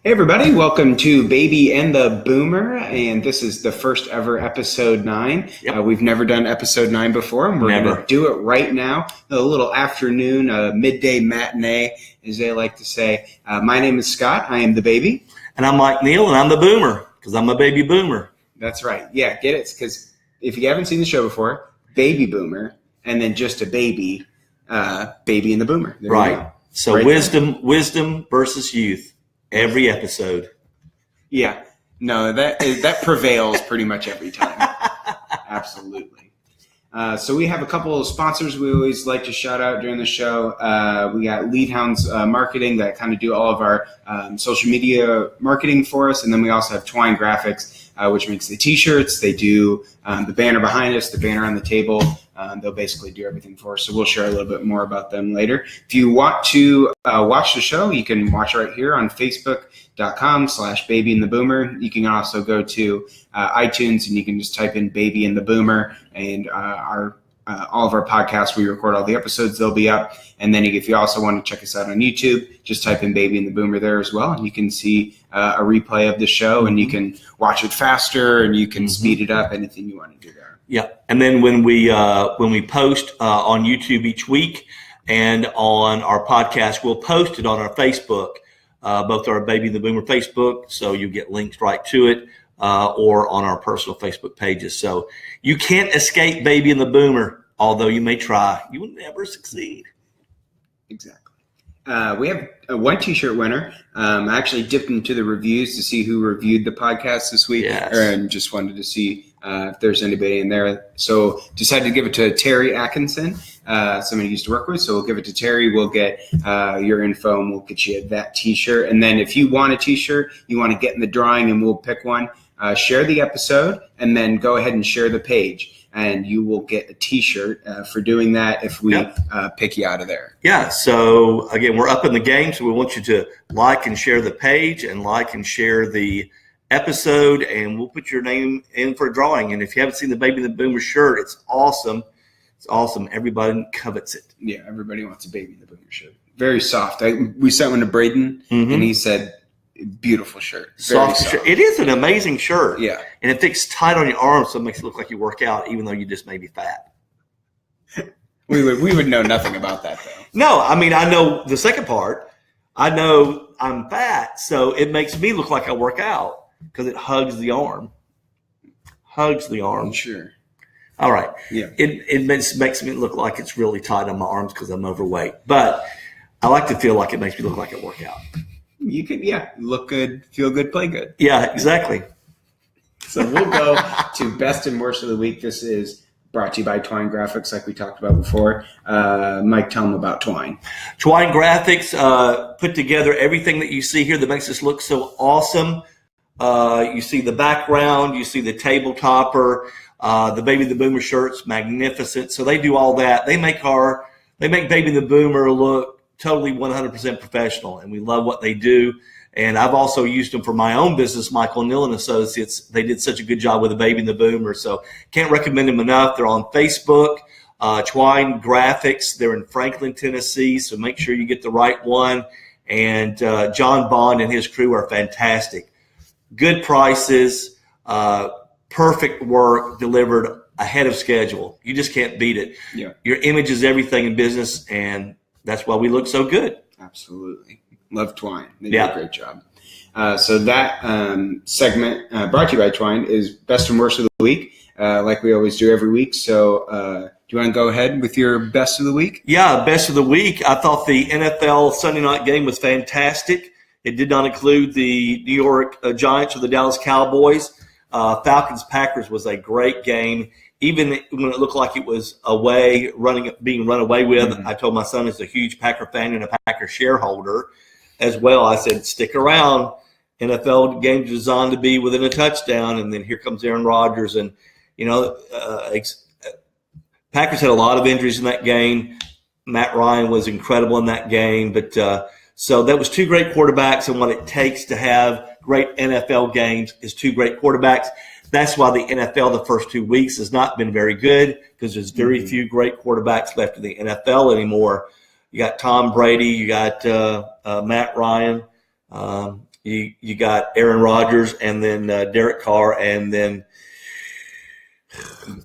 Hey everybody, welcome to Baby and the Boomer, and this is the first ever episode 9. Yep. We've never done episode 9 before, and we're going to do it right now. A little afternoon, midday matinee, as they like to say. My name is Scott. I am the baby. And I'm Mike Neal, and I'm the boomer, because I'm a baby boomer. That's right. Yeah, get it? Because if you haven't seen the show before, baby boomer, and then just a baby, baby and the boomer. There right. So right wisdom versus youth. Every episode. Yeah. No, that prevails pretty much every time. Absolutely. So we have a couple of sponsors we always like to shout out during the show. We got Leadhounds Marketing that kind of do all of our social media marketing for us. And then we also have Twine Graphics, which makes the T-shirts. They do the banner behind us, the banner on the table. They'll basically do everything for us. So we'll share a little bit more about them later. If you want to watch the show, you can watch right here on Facebook.com/Baby and the Boomer. You can also go to iTunes and you can just type in Baby and the Boomer, and all of our podcasts, we record all the episodes, they'll be up. And then if you also want to check us out on YouTube, just type in Baby and the Boomer there as well. And you can see a replay of the show, and you can watch it faster, and you can speed it up, anything you want to do there. Yeah, and then when we post on YouTube each week and on our podcast, we'll post it on our Facebook, both our Baby and the Boomer Facebook, so you get links right to it, or on our personal Facebook pages. So you can't escape Baby and the Boomer, although you may try. You will never succeed. Exactly. We have one T-shirt winner. I actually dipped into the reviews to see who reviewed the podcast this week, and just wanted to see if there's anybody in there. So decided to give it to Terry Atkinson, somebody I used to work with. So we'll give it to Terry. We'll get your info, and we'll get you that T-shirt. And then if you want a T-shirt, you want to get in the drawing, and we'll pick one. Share the episode, and then go ahead and share the page, and you will get a T-shirt for doing that if we pick you out of there. Yeah, so again, we're up in the game, so we want you to like and share the page and like and share the episode, and we'll put your name in for a drawing. And if you haven't seen the Baby and the Boomer shirt, it's awesome. It's awesome. Everybody covets it. Yeah, everybody wants a Baby and the Boomer shirt. Very soft. We sent one to Braden, and he said, beautiful shirt. Soft shirt. It is an amazing shirt. Yeah. And it fits tight on your arms, so it makes it look like you work out, even though you just may be fat. We would know nothing about that, though. No, I mean, I know the second part. I know I'm fat, so it makes me look like I work out because it hugs the arm. Hugs the arm. Sure. All right. Yeah. It makes me look like it's really tight on my arms because I'm overweight. But I like to feel like it makes me look like I work out. You could, look good, feel good, play good. Yeah, exactly. So we'll go to best and worst of the week. This is brought to you by Twine Graphics, like we talked about before. Mike, tell them about Twine. Twine Graphics put together everything that you see here that makes this look so awesome. You see the background, you see the table topper, the Baby the Boomer shirts, magnificent. So they do all that. They make Baby the Boomer look totally 100% professional, and we love what they do. And I've also used them for my own business, Michael Neal and Associates. They did such a good job with the Baby and the Boomer, so can't recommend them enough. They're on Facebook, Twine Graphics. They're in Franklin, Tennessee, so make sure you get the right one. And John Bond and his crew are fantastic. Good prices, perfect work, delivered ahead of schedule. You just can't beat it. Yeah. Your image is everything in business, and that's why we look so good. Absolutely. Love Twine. They do a great job. So that segment brought to you by Twine is best and worst of the week, like we always do every week. So do you want to go ahead with your best of the week? Yeah, best of the week. I thought the NFL Sunday night game was fantastic. It did not include the New York Giants or the Dallas Cowboys. Falcons-Packers was a great game. Even when it looked like it was being run away with, I told my son, he's a huge Packer fan and a Packer shareholder as well. I said, stick around. NFL games designed to be within a touchdown, and then here comes Aaron Rodgers. And, Packers had a lot of injuries in that game. Matt Ryan was incredible in that game. But so that was two great quarterbacks, and what it takes to have great NFL games is two great quarterbacks. That's why the NFL the first 2 weeks has not been very good, because there's very few great quarterbacks left in the NFL anymore. You got Tom Brady, you got Matt Ryan. You got Aaron Rodgers and then Derek Carr and then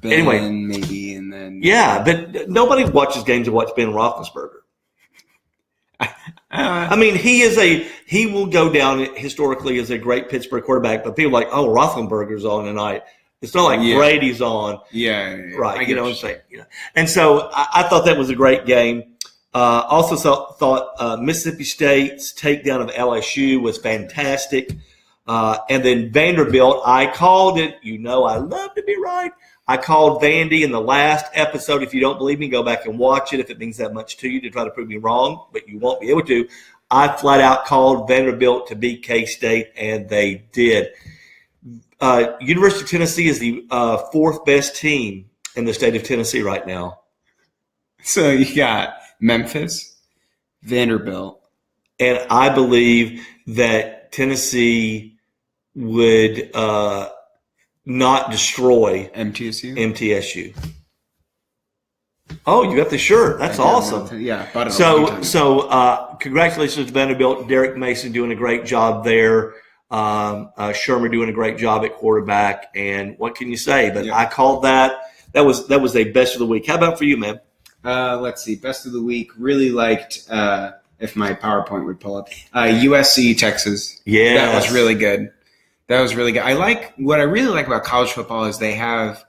Ben, anyway, maybe, and then but nobody watches games to watch Ben Roethlisberger. I mean, he will go down historically as a great Pittsburgh quarterback, but people are like, oh, Roethlisberger's on tonight. It's not like Brady's on. Yeah. Right. You know what I'm saying? You know. And so I thought that was a great game. Also thought Mississippi State's takedown of LSU was fantastic. And then Vanderbilt, I called it. You know I love to be right. I called Vandy in the last episode. If you don't believe me, go back and watch it if it means that much to you to try to prove me wrong, but you won't be able to. I flat out called Vanderbilt to beat K-State, and they did. University of Tennessee is the fourth best team in the state of Tennessee right now. So you got Memphis, Vanderbilt. And I believe that Tennessee would not destroy MTSU. Oh, you got the shirt. That's awesome. Yeah. Bought it So congratulations to Vanderbilt. Derek Mason doing a great job there. Shermer doing a great job at quarterback. And what can you say? But I called that. That was a best of the week. How about for you, man? Let's see. Best of the week. Really liked, if my PowerPoint would pull up, USC, Texas. Yeah. That was really good. What I really like about college football is they have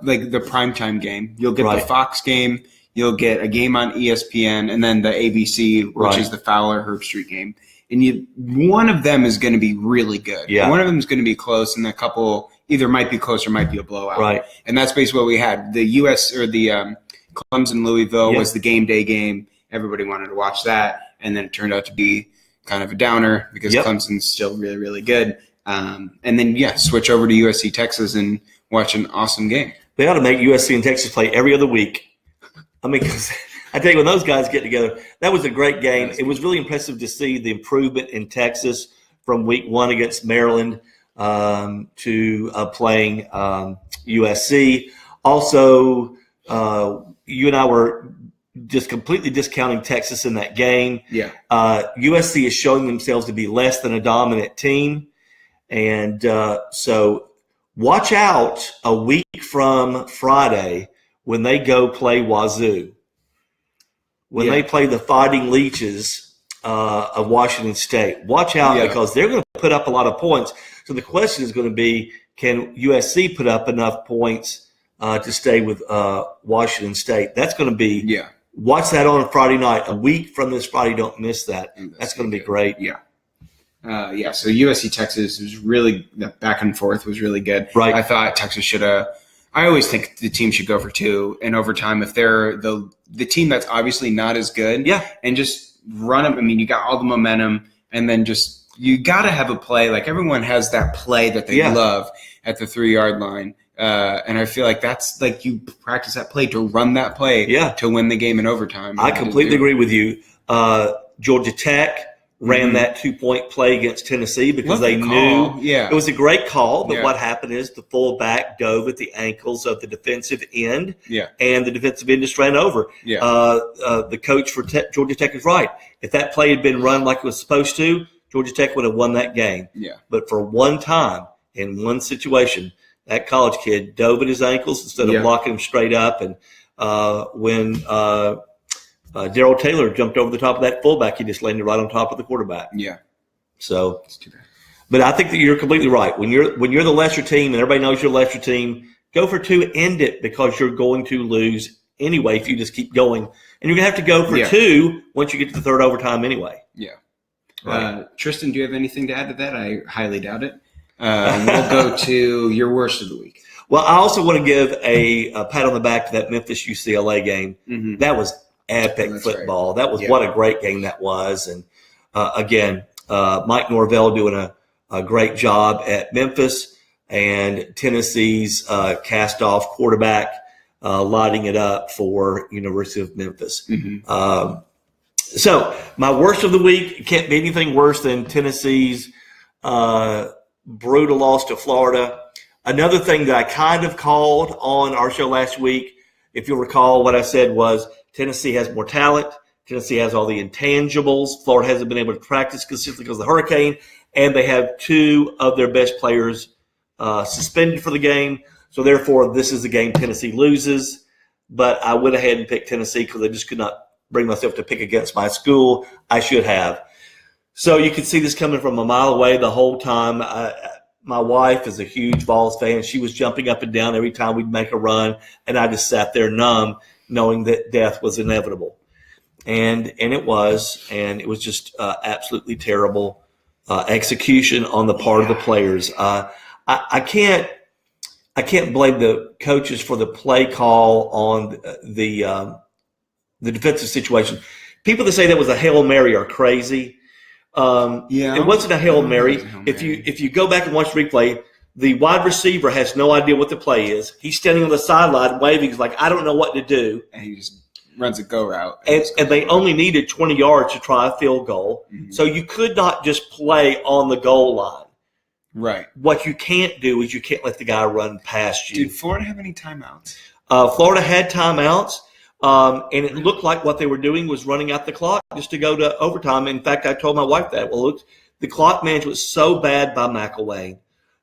like the primetime game. You'll get the Fox game. You'll get a game on ESPN, and then the ABC, which is the Fowler Herb Street game. And one of them is going to be really good. Yeah. One of them is going to be close, and a couple either might be close or might be a blowout. Right. And that's basically what we had. The Clemson Louisville was the game day game. Everybody wanted to watch that, and then it turned out to be kind of a downer because Clemson's still really, really good. And then switch over to USC Texas and watch an awesome game. They ought to make USC and Texas play every other week. I mean, because I tell you, when those guys get together, that was a great game. It was really impressive to see the improvement in Texas from week one against Maryland to playing USC. Also, you and I were just completely discounting Texas in that game. Yeah. USC is showing themselves to be less than a dominant team. And so watch out a week from Friday when they go play Wazoo. When they play the Fighting Leeches of Washington State. Watch out because they're going to put up a lot of points. So the question is going to be, can USC put up enough points to stay with Washington State? That's going to be watch that on a Friday night. A week from this Friday, don't miss that. That's going to be great. Yeah. So USC Texas was really the back and forth was really good. Right. I thought Texas should have. I always think the team should go for two in overtime if they're the team that's obviously not as good. Yeah. And just run them. I mean, you got all the momentum, and then you got to have a play. Like everyone has that play that they love at the 3-yard line. And I feel like that's like you practice that play to run that play to win the game in overtime. I completely agree with you. Georgia Tech ran that 2-point play against Tennessee because they knew it was a great call. But what happened is the fullback dove at the ankles of the defensive end, and the defensive end just ran over. The coach for Georgia Tech is right. If that play had been run like it was supposed to, Georgia Tech would have won that game. But for one time in one situation, that college kid dove at his ankles instead of blocking him straight up. And when Darrell Taylor jumped over the top of that fullback, he just landed right on top of the quarterback. Yeah. So, it's too bad. But I think that you're completely right. When you're the lesser team and everybody knows you're the lesser team, go for two, end it because you're going to lose anyway if you just keep going. And you're going to have to go for two once you get to the third overtime anyway. Yeah. Right. Tristan, do you have anything to add to that? I highly doubt it. We'll go to your worst of the week. Well, I also want to give a pat on the back to that Memphis UCLA game. Mm-hmm. That was epic football. Right. That was what a great game that was. And again, Mike Norvell doing a great job at Memphis, and Tennessee's cast-off quarterback lighting it up for University of Memphis. Mm-hmm. So my worst of the week can't be anything worse than Tennessee's brutal loss to Florida. Another thing that I kind of called on our show last week, if you'll recall, what I said was Tennessee has more talent. Tennessee has all the intangibles. Florida hasn't been able to practice consistently because of the hurricane, and they have 2 of their best players suspended for the game. So, therefore, this is the game Tennessee loses. But I went ahead and picked Tennessee because I just could not bring myself to pick against my school. I should have. So you could see this coming from a mile away the whole time. My wife is a huge Vols fan. She was jumping up and down every time we'd make a run, and I just sat there numb, knowing that death was inevitable. And it was just absolutely terrible execution on the part of the players. I can't blame the coaches for the play call on the defensive situation. People that say that was a Hail Mary are crazy. It wasn't a Hail Mary. If you go back and watch the replay, the wide receiver has no idea what the play is. He's standing on the sideline waving. He's like, I don't know what to do. And he just runs a go route. And they only needed 20 yards to try a field goal. Mm-hmm. So you could not just play on the goal line. Right. What you can't do is you can't let the guy run past you. Did Florida have any timeouts? Florida had timeouts. And it looked like what they were doing was running out the clock just to go to overtime. In fact, I told my wife that. Well, look, the clock management was so bad by McElwain.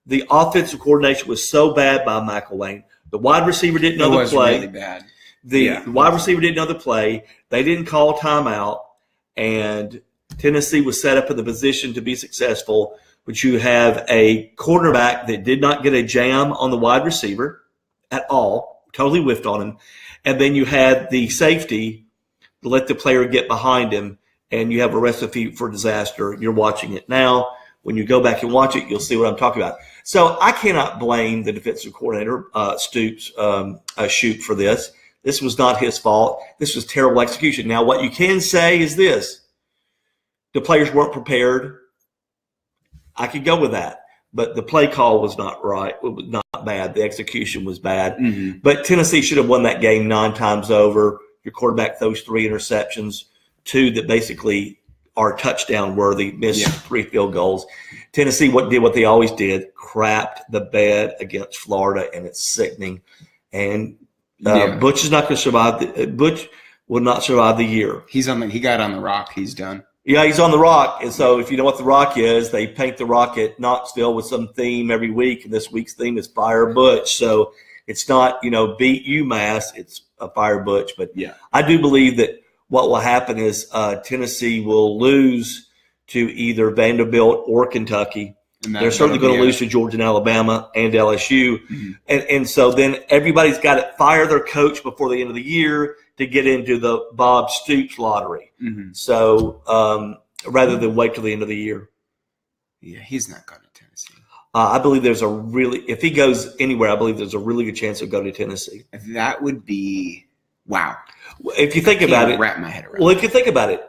The offensive coordination was so bad by McElwain. The wide receiver didn't know the play. Really bad. The wide receiver didn't know the play. They didn't call timeout. And Tennessee was set up in the position to be successful. But you have a quarterback that did not get a jam on the wide receiver at all, totally whiffed on him. And then you had the safety to let the player get behind him, and you have a recipe for disaster. You're watching it now. When you go back and watch it, you'll see what I'm talking about. So I cannot blame the defensive coordinator, Stoops, Shoop, for this. This was not his fault. This was terrible execution. Now, what you can say is this. The players weren't prepared. I could go with that. But the play call was not right. It was not bad. The execution was bad. Mm-hmm. But Tennessee should have won that game 9 times over. Your quarterback throws 3 interceptions, 2 that basically are touchdown worthy, missed 3 field goals. Tennessee did what they always did, crapped the bed against Florida, and it's sickening. And Butch is not going to survive. Butch will not survive the year. He got on the rock. He's done. Yeah, he's on the rock. And so if you know what the rock is, they paint the rock at Knoxville with some theme every week. And this week's theme is Fire Butch. So it's not, beat UMass. It's a Fire Butch. But I do believe that what will happen is Tennessee will lose to either Vanderbilt or Kentucky. They're certainly going to lose to Georgia and Alabama and LSU. Mm-hmm. And so then everybody's got to fire their coach before the end of the year to get into the Bob Stoops lottery. Mm-hmm. So rather than wait till the end of the year. Yeah, he's not going to Tennessee. I believe if he goes anywhere, I believe there's a really good chance he'll go to Tennessee. That would be, wow. If you think about it. Wrap my head around. Well, if you think about it,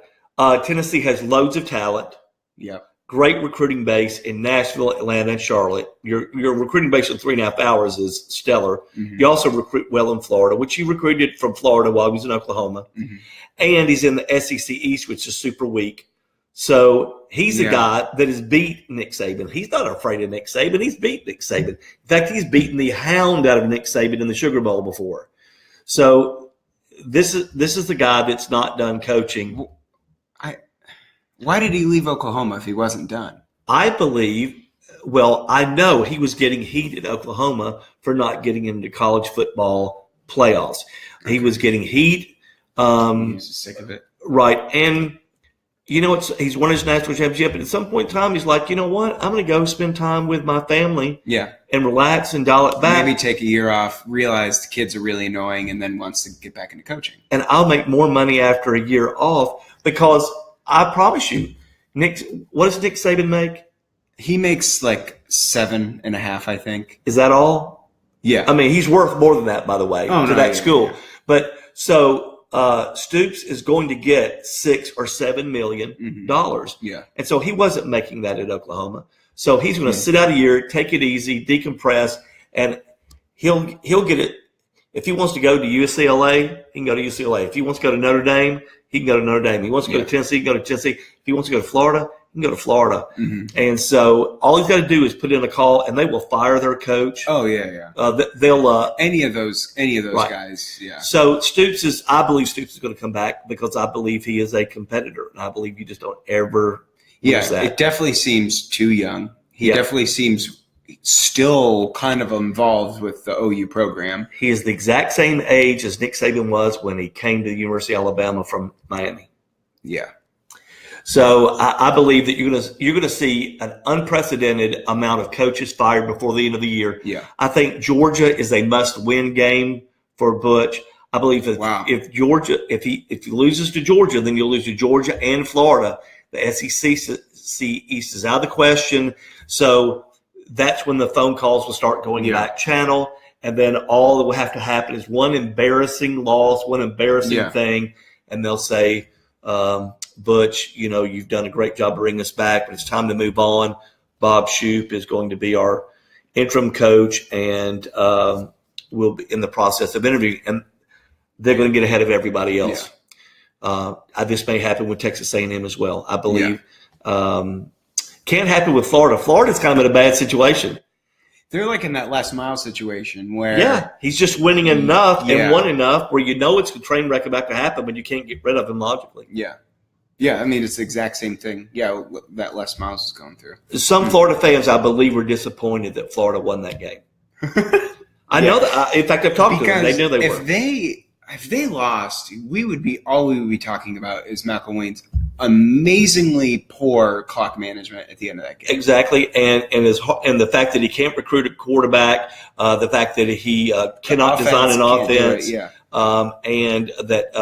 Tennessee has loads of talent. Yep. Great recruiting base in Nashville, Atlanta, and Charlotte. Your recruiting base in 3.5 hours is stellar. Mm-hmm. You also recruit well in Florida, which you recruited from Florida while he was in Oklahoma. Mm-hmm. And he's in the SEC East, which is super weak. So he's a guy that has beat Nick Saban. He's not afraid of Nick Saban. He's beat Nick Saban. In fact, he's beaten the hound out of Nick Saban in the Sugar Bowl before. So this is the guy that's not done coaching. Why did he leave Oklahoma if he wasn't done? I know he was getting heat at Oklahoma for not getting into college football playoffs. Okay. He was getting heat. He was sick of it. Right. And, he's won his national championship. And at some point in time, he's like, you know what? I'm going to go spend time with my family and relax and dial it back. Maybe take a year off, realize the kids are really annoying, and then wants to get back into coaching. And I'll make more money after a year off because – I promise you, what does Nick Saban make? He makes like 7.5, I think. Is that all? Yeah. I mean, he's worth more than that, by the way, to that school. Yeah. But so Stoops is going to get $6 or $7 million. Mm-hmm. Yeah. And so he wasn't making that at Oklahoma. So he's going to sit out a year, take it easy, decompress, and he'll get it. If he wants to go to UCLA, he can go to UCLA. If he wants to go to Notre Dame, he can go to Notre Dame. If he wants to go to Tennessee, he can go to Tennessee. If he wants to go to Florida, can go to Florida. Mm-hmm. And so all he's got to do is put in a call, and they will fire their coach. Oh yeah. They'll any of those right. guys. Yeah. So I believe Stoops is going to come back because I believe he is a competitor, and I believe you just don't ever lose that. It definitely seems too young. He definitely seems still kind of involved with the OU program. He is the exact same age as Nick Saban was when he came to the University of Alabama from Miami. Yeah. So I believe that you're gonna see an unprecedented amount of coaches fired before the end of the year. Yeah. I think Georgia is a must-win game for Butch. I believe that if he loses to Georgia, then you'll lose to Georgia and Florida. The SEC East is out of the question. So that's when the phone calls will start going back channel. And then all that will have to happen is one embarrassing loss, one embarrassing thing. And they'll say, Butch, you've done a great job bringing us back, but it's time to move on. Bob Shoop is going to be our interim coach, and we'll be in the process of interviewing. And they're going to get ahead of everybody else. This may happen with Texas A&M as well, I believe. Can't happen with Florida. Florida's kind of in a bad situation. They're like in that last mile situation where he's just winning enough and won enough where it's a train wreck about to happen, but you can't get rid of him logically. Yeah, I mean, it's the exact same thing. Yeah, that Les Miles is going through. Some Florida fans, I believe, were disappointed that Florida won that game. I know that. In fact, I've talked to them. They knew they were. If they lost, all we would be talking about is McElwain's amazingly poor clock management at the end of that game. Exactly, and the fact that he can't recruit a quarterback, the fact that he cannot design an offense, and that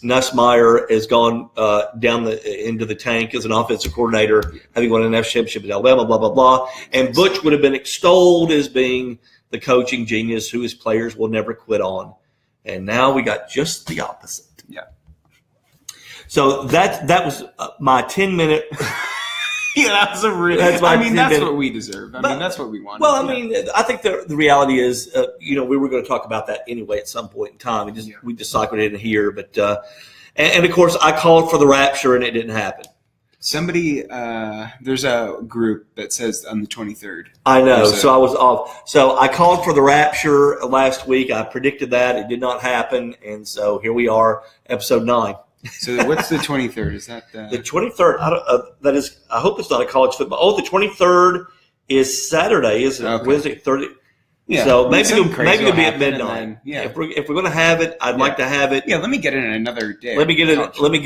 Nussmeier has gone down into the tank as an offensive coordinator, having won an national championship at Alabama, blah, blah, blah. And Butch would have been extolled as being the coaching genius who his players will never quit on. And now we got just the opposite. Yeah. So that was my 10-minute. That was that's what we deserve. That's what we want. Well, I think the reality is, we were going to talk about that anyway at some point in time. We just cycled it in here, but and of course I called for the rapture and it didn't happen. Somebody, there's a group that says on the 23rd. I know, so I was off. So I called for the rapture last week. I predicted that it did not happen, and so here we are, episode 9. So what's the 23rd? Is that the 23rd? That is. I hope it's not a college football. Oh, the 23rd is Saturday, isn't it? Okay. Wednesday, 30. Yeah. So maybe it'll be at midnight. If we're going to have it, I'd like to have it. Yeah. Let me get in another day. Let me get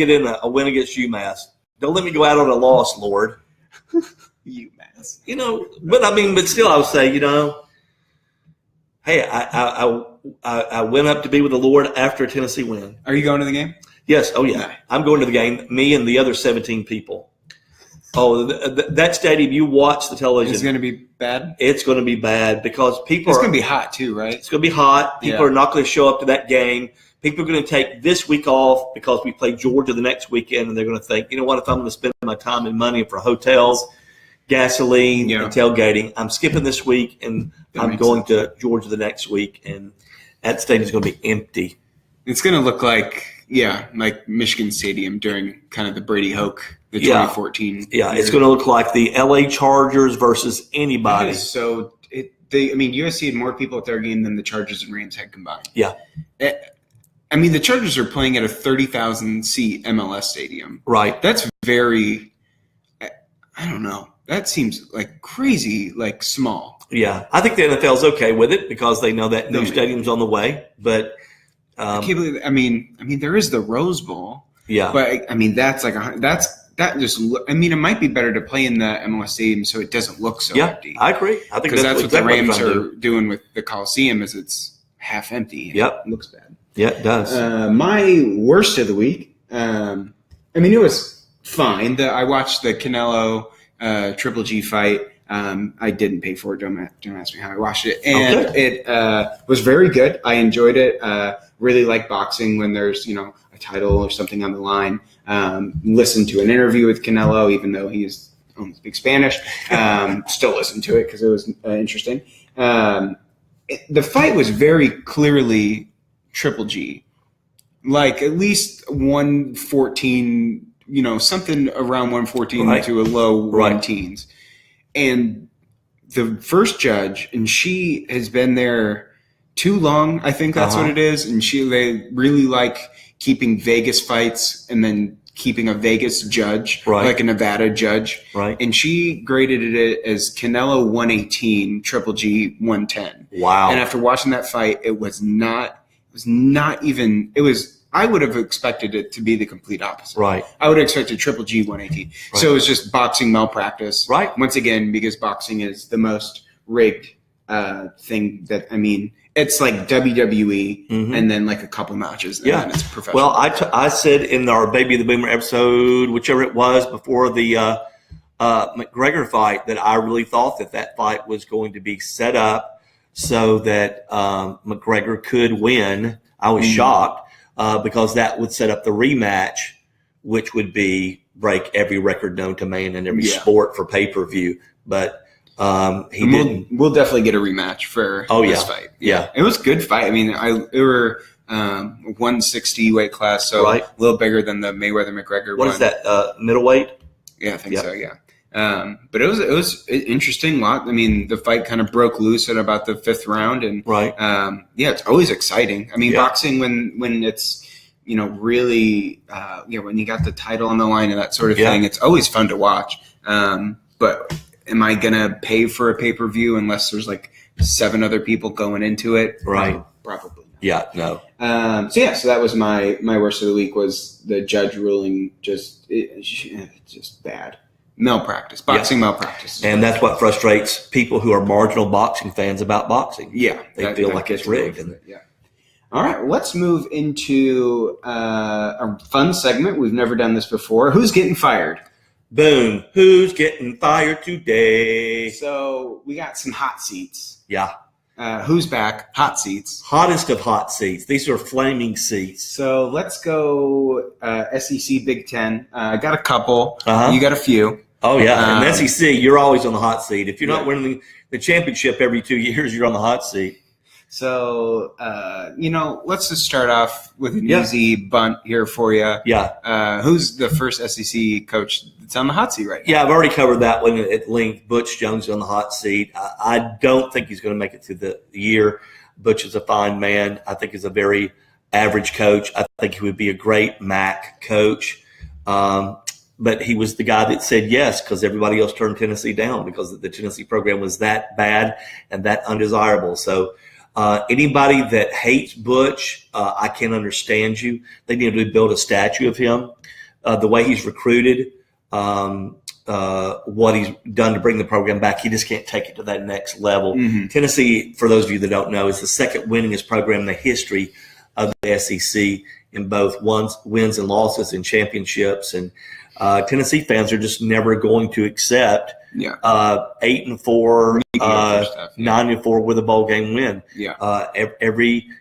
in a win against UMass. Don't let me go out on a loss, Lord. UMass. But still, I would say, hey, I went up to be with the Lord after a Tennessee win. Are you going to the game? Yes. Oh, yeah. No. I'm going to the game, me and the other 17 people. Oh, that stadium, you watch the television. It's going to be bad? It's going to be bad because people It's going to be hot too, right? It's going to be hot. People are not going to show up to that game. People are going to take this week off because we play Georgia the next weekend, and they're going to think, you know what, if I'm going to spend my time and money for hotels, gasoline, and tailgating, I'm skipping this week, and I'm going to Georgia the next week, and that stadium is going to be empty. It's going to look like Michigan Stadium during kind of the Brady Hoke, the 2014. Yeah, it's going to look like the LA Chargers versus anybody. So, USC had more people at their game than the Chargers and Rams had combined. Yeah. The Chargers are playing at a 30,000-seat MLS stadium. Right. That's very, I don't know. That seems like crazy, small. Yeah. I think the NFL's okay with it because they know that new stadium's on the way, but – I can't believe. There is the Rose Bowl. Yeah, but that's it might be better to play in the MLS stadium so it doesn't look so empty. I agree. I think that's what the Rams are doing with the Coliseum is it's half empty. Yep, it looks bad. Yeah, it does. My worst of the week. It was fine. I watched the Canelo Triple G fight. I didn't pay for it. Don't ask me how I watched it. And it was very good. I enjoyed it. Really like boxing when there's, a title or something on the line. Listened to an interview with Canelo, even though he only speaks Spanish. Still listened to it because it was interesting. The fight was very clearly Triple G. At least 114 something around 114 Right. to a low Right. 1 teens. And the first judge, and she has been there too long. I think that's what it is. And they really like keeping Vegas fights and then keeping a Vegas judge, Right. like a Nevada judge. Right. And she graded it as Canelo 118, Triple G 110. Wow. And after watching that fight, it was I would have expected it to be the complete opposite. Right. I would have expected Triple G 118. Right. So it was just boxing malpractice. Right. Once again, because boxing is the most rigged thing that, it's like WWE and then like a couple matches. And then it's professional. Well, I said in our Baby the Boomer episode, whichever it was before the McGregor fight, that I really thought that fight was going to be set up so that McGregor could win. I was shocked because that would set up the rematch, which would break every record known to man in every sport for pay-per-view. But he didn't. We'll definitely get a rematch for this fight. Yeah. It was a good fight. They were 160 weight class, so Right. a little bigger than the Mayweather-McGregor What one. is that, middleweight? Yeah, I think so, yeah. But it was an interesting lot. The fight kind of broke loose at about the 5th round. And Right. it's always exciting. Yeah. Boxing when it's, really, when you got the title on the line and that sort of thing, it's always fun to watch. But am I going to pay for a pay-per-view unless there's like 7 other people going into it? Right. Probably not. Yeah, no. So that was my worst of the week, was the judge ruling just bad. Malpractice. Boxing malpractice. And that's what frustrates people who are marginal boxing fans about boxing. Yeah. They feel like it's rigged. Yeah. All right, let's move into a fun segment. We've never done this before. Who's getting fired? Boom. Who's getting fired today? So we got some hot seats. Yeah. Who's back? Hot seats. Hottest of hot seats. These are flaming seats. So let's go SEC Big Ten. I got a couple. Uh-huh. You got a few. Oh, yeah. In SEC, you're always on the hot seat. If you're not winning the championship every 2 years, you're on the hot seat. So, let's just start off with an easy bunt here for you. Yeah. Who's the first SEC coach that's on the hot seat right now? Yeah, I've already covered that one at length. Butch Jones on the hot seat. I don't think he's going to make it through the year. Butch is a fine man. I think he's a very average coach. I think he would be a great MAC coach. But he was the guy that said yes because everybody else turned Tennessee down because the Tennessee program was that bad and that undesirable. So anybody that hates Butch, I can't understand you. They need to build a statue of him. The way he's recruited, what he's done to bring the program back, he just can't take it to that next level. Mm-hmm. Tennessee, for those of you that don't know, is the second winningest program in the history of the SEC in both wins and losses and championships. And Tennessee fans are just never going to accept 8-4, 9-4 with a bowl game win. Yeah.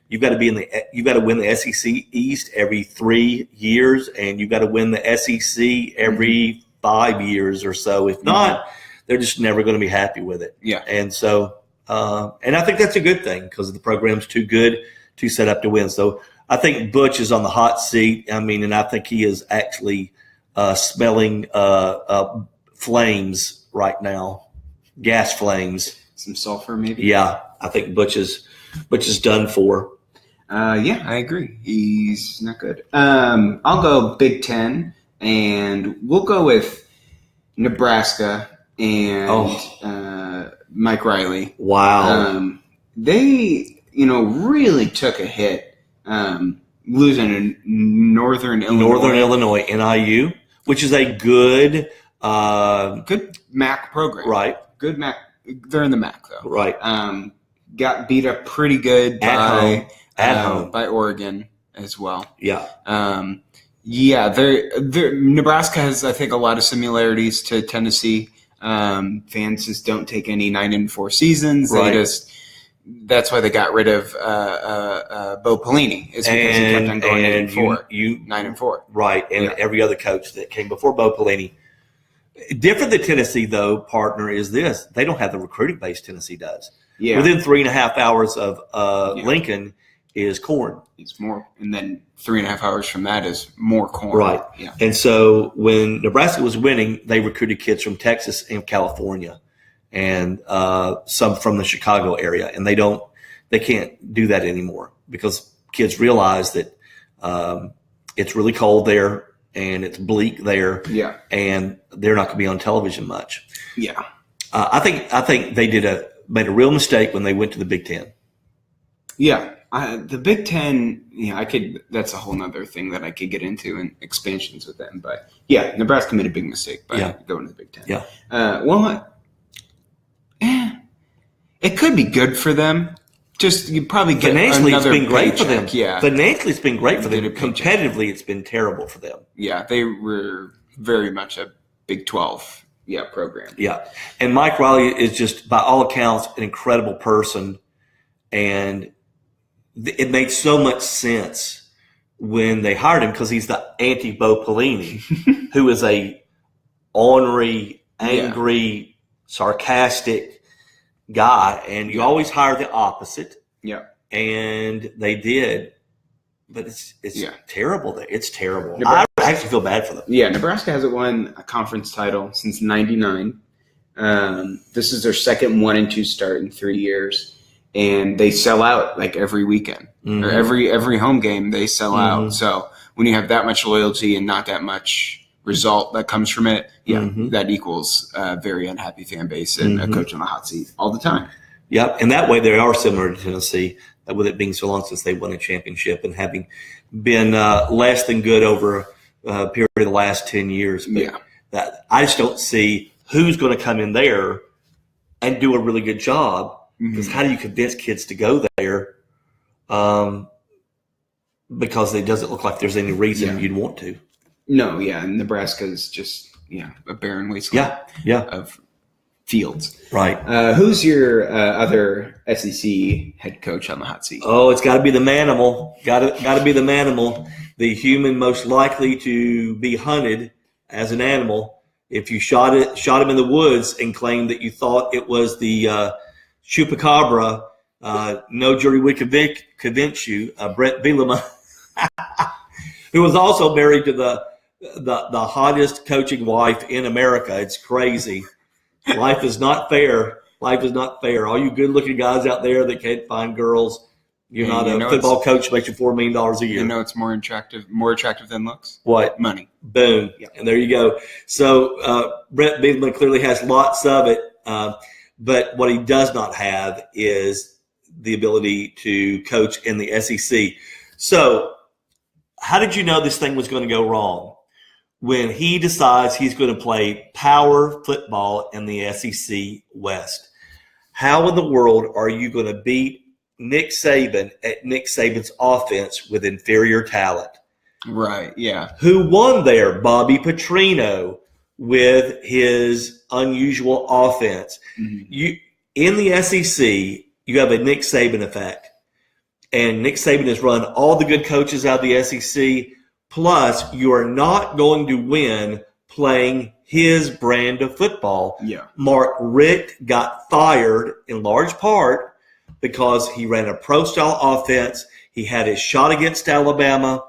You've got to win the SEC East every 3 years, and you've got to win the SEC every 5 years or so. If not, they're just never going to be happy with it. Yeah. And so, and I think that's a good thing because the program's too good to set up to win. So I think Butch is on the hot seat. And I think he is actually smelling flames right now, gas flames. Some sulfur, maybe. Yeah, I think Butch is done for. Yeah, I agree. He's not good. I'll go Big Ten, and we'll go with Nebraska and Mike Riley. Wow. They, really took a hit losing in Northern Illinois, NIU, which is a good MAC program. Right. Good MAC. They're in the MAC, though. Right. Got beat up pretty good at home by Oregon as well. Yeah. Nebraska has, I think, a lot of similarities to Tennessee. Fans just don't take any 9-4 seasons. Right. That's why they got rid of Bo Pelini. Is because he kept on going 9-4. Right, and every other coach that came before Bo Pelini. Different than Tennessee, though, partner, is this. They don't have the recruiting base Tennessee does. Yeah. Within 3.5 hours of Lincoln, is corn. It's more, and then 3.5 hours from that is more corn. Right. Yeah. And so when Nebraska was winning, they recruited kids from Texas and California, and some from the Chicago area, and they can't do that anymore because kids realize that it's really cold there and it's bleak there. Yeah. And they're not going to be on television much. Yeah. I think they made a real mistake when they went to the Big Ten. Yeah. The Big Ten, that's a whole nother thing that I could get into in expansions with them. But yeah, Nebraska made a big mistake by going to the Big Ten. Yeah. It could be good for them. Just you probably get financially, another it's been great paycheck. for them. Yeah. Financially, it's been great for them. Get a paycheck. Competitively, it's been terrible for them. Yeah, they were very much a Big 12 program. Yeah. And Mike Riley is just, by all accounts, an incredible person. And it made so much sense when they hired him because he's the anti-Bo Pelini, who is a ornery, angry, sarcastic guy. And you always hire the opposite. Yeah. And they did. But it's terrible. It's terrible. Nebraska, I actually feel bad for them. Yeah, Nebraska hasn't won a conference title since '99. This is their second 1-2 start in 3 years, and they sell out like every weekend or every home game. They sell out. So when you have that much loyalty and not that much result that comes from it, that equals a very unhappy fan base and a coach on the hot seat all the time. Yep, and that way they are similar to Tennessee, with it being so long since they won a championship and having been less than good over a period of the last 10 years. But that I just don't see who's going to come in there and do a really good job, because how do you convince kids to go there? Because it doesn't look like there's any reason you'd want to. No, Nebraska is just a barren wasteland of fields. Right. Who's your other SEC head coach on the hot seat? Oh, it's got to be the Manimal. Got to be the Manimal, the human most likely to be hunted as an animal. If you shot him in the woods and claimed that you thought it was the chupacabra, no jury would convince you. Brett Bielema, who was also married to the hottest coaching wife in America. It's crazy. Life is not fair. Life is not fair. All you good-looking guys out there that can't find girls, you're not a football coach making $4 million a year. You know it's more attractive than looks? What? Money. Boom. Yep. And there you go. So Brett Bielema clearly has lots of it, but what he does not have is the ability to coach in the SEC. So how did you know this thing was going to go wrong? When he decides he's going to play power football in the SEC West. How in the world are you going to beat Nick Saban at Nick Saban's offense with inferior talent? Right, yeah. Who won there? Bobby Petrino with his unusual offense. You in the SEC, you have a Nick Saban effect. And Nick Saban has run all the good coaches out of the SEC. Plus, you are not going to win playing his brand of football. Yeah. Mark Richt got fired in large part because he ran a pro-style offense. He had his shot against Alabama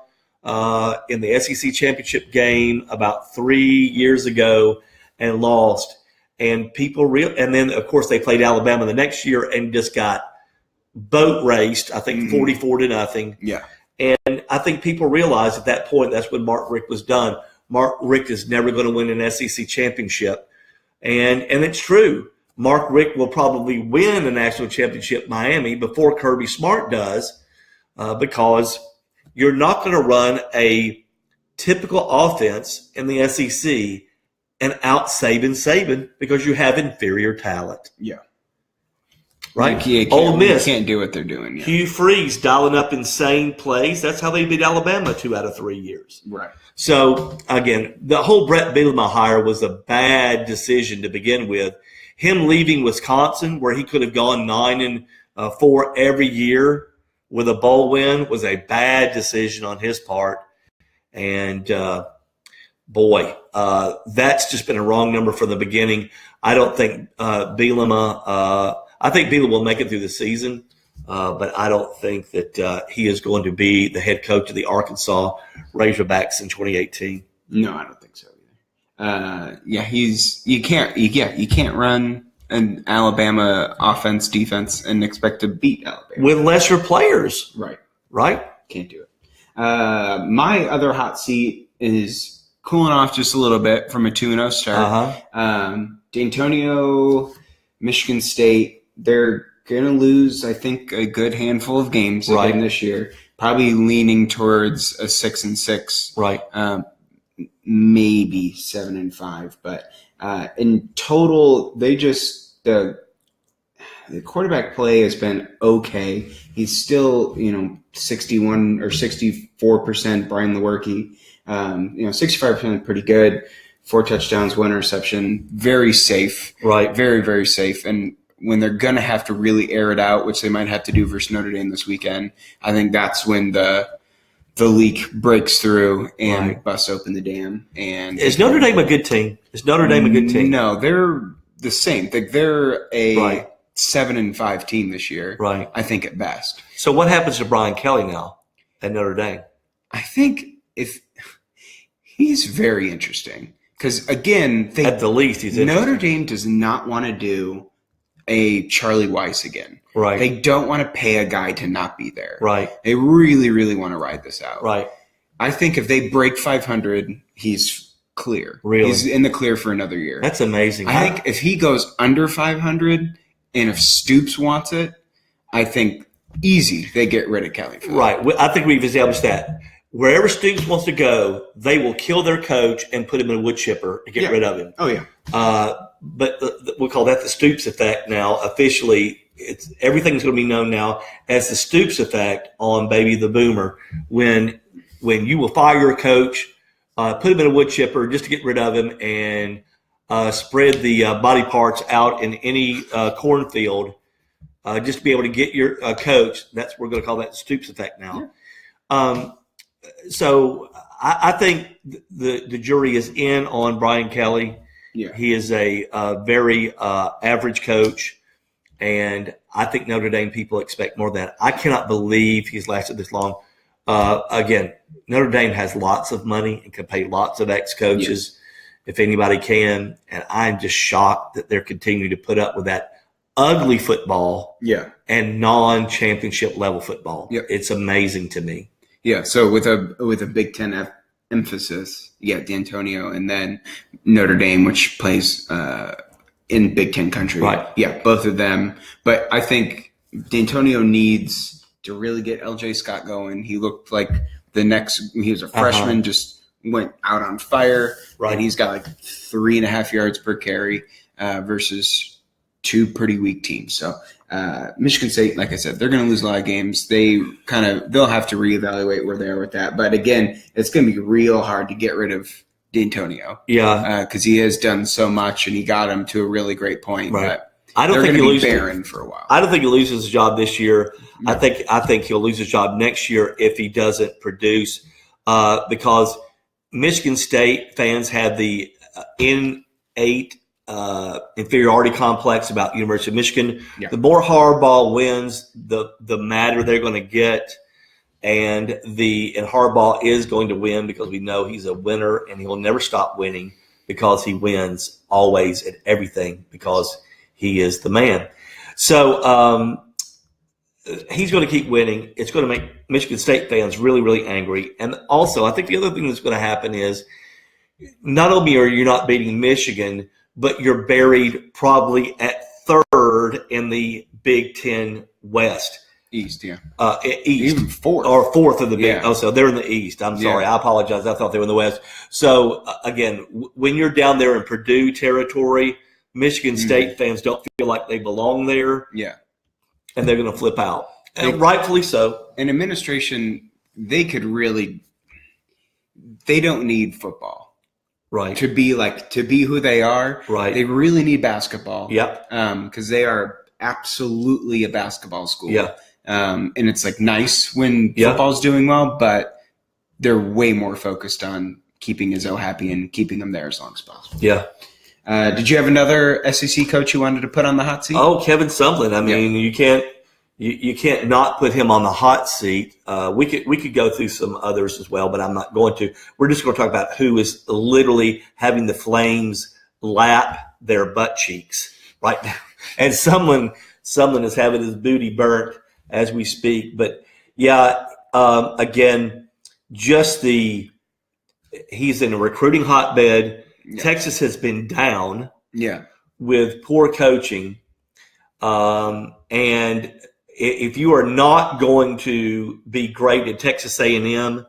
in the SEC championship game about 3 years ago and lost. And and then, of course, they played Alabama the next year and just got boat raced, I think 44-0. Yeah. And I think people realize at that point that's when Mark Richt was done. Mark Richt is never going to win an SEC championship. And it's true. Mark Richt will probably win a national championship in Miami before Kirby Smart does, because you're not going to run a typical offense in the SEC and out Saban because you have inferior talent. Yeah. Right? Ole Miss can't do what they're doing. Yeah. Hugh Freeze dialing up insane plays. That's how they beat Alabama 2 out of 3 years. Right. So, again, the whole Brett Bielema hire was a bad decision to begin with. Him leaving Wisconsin, where he could have gone 9-4 every year with a bowl win, was a bad decision on his part. And, that's just been a wrong number from the beginning. I don't think Bielema I think Bielema will make it through the season. but I don't think that he is going to be the head coach of the Arkansas Razorbacks in 2018. No, I don't think so either. You can't run an Alabama offense, defense, and expect to beat Alabama with lesser players. Right. Can't do it. My other hot seat is cooling off just a little bit from a 2-0 start. D'Antonio, Michigan State, they're going to lose, I think, a good handful of games again this year. Probably leaning towards a 6-6. Right. Maybe 7-5. But in total, they just the quarterback play has been okay. He's still, 61 or 64%. Brian Lewerke, 65% pretty good. 4 touchdowns, 1 interception, very safe. Right. Very, very safe. And when they're going to have to really air it out, which they might have to do versus Notre Dame this weekend, I think that's when the leak breaks through and busts open the dam. And is Notre Dame a good team? No, they're the same. They're a 7-5 team this year. Right. I think at best. So what happens to Brian Kelly now at Notre Dame? I think he's very interesting because again, at the least he's Notre Dame does not want to do a Charlie Weiss again. Right. They don't want to pay a guy to not be there. Right. They really, really want to ride this out. Right. I think if they break 500, he's clear. Really? He's in the clear for another year. That's amazing. I think if he goes under 500 and if Stoops wants it, I think easy they get rid of Kelly. Right. I think we've established that. Wherever Stoops wants to go, they will kill their coach and put him in a wood chipper to get rid of him. Oh, yeah. But we'll call that the Stoops effect now. Officially, everything's going to be known now as the Stoops effect on Baby the Boomer. When you will fire a coach, put him in a wood chipper just to get rid of him, and spread the body parts out in any cornfield just to be able to get your coach. We're going to call that the Stoops effect now. Yeah. So I think the jury is in on Brian Kelly. Yeah. He is a very average coach, and I think Notre Dame people expect more than that. I cannot believe he's lasted this long. Again, Notre Dame has lots of money and can pay lots of ex-coaches if anybody can, and I'm just shocked that they're continuing to put up with that ugly football and non-championship level football. Yep. It's amazing to me. Yeah, so with a Big Ten emphasis, D'Antonio, and then Notre Dame, which plays in Big Ten country. Right. Yeah, both of them. But I think D'Antonio needs to really get LJ Scott going. He looked like he was a freshman, just went out on fire. Right. And he's got like 3.5 yards per carry versus 2 pretty weak teams. So Michigan State, like I said, they're going to lose a lot of games. They'll have to reevaluate where they are with that. But again, it's going to be real hard to get rid of D'Antonio. Yeah, because he has done so much and he got him to a really great point. Right. But I don't think he'll be barren for a while. I don't think he loses his job this year. No. I think he'll lose his job next year if he doesn't produce, because Michigan State fans have the innate inferiority complex about University of Michigan. Yeah. The more Harbaugh wins, the madder they're going to get, and Harbaugh is going to win because we know he's a winner and he'll never stop winning because he wins always at everything because he is the man. So he's going to keep winning. It's going to make Michigan State fans really, really angry. And also, I think the other thing that's going to happen is not only are you not beating Michigan, but you're buried probably at third in the Big Ten West. East, yeah. East. Even fourth. Or fourth in the Big Yeah. Oh, so they're in the East. I'm sorry. I apologize. I thought they were in the West. So, again, when you're down there in Purdue territory, Michigan State fans don't feel like they belong there. Yeah. And they're going to flip out. And rightfully so. An administration, they don't need football. Right. To be who they are. Right. They really need basketball. Yep. Because they are absolutely a basketball school. Yeah. And it's like nice when football's doing well, but they're way more focused on keeping Izzo happy and keeping him there as long as possible. Yeah. Did you have another SEC coach you wanted to put on the hot seat? Oh, Kevin Sumlin. I mean, you you can't not put him on the hot seat. We could go through some others as well, but I'm not going to. We're just going to talk about who is literally having the Flames lap their butt cheeks right now, and someone is having his booty burnt as we speak. But yeah, again, just he's in a recruiting hotbed. Yeah. Texas has been down. Yeah. With poor coaching, and if you are not going to be great at Texas A&M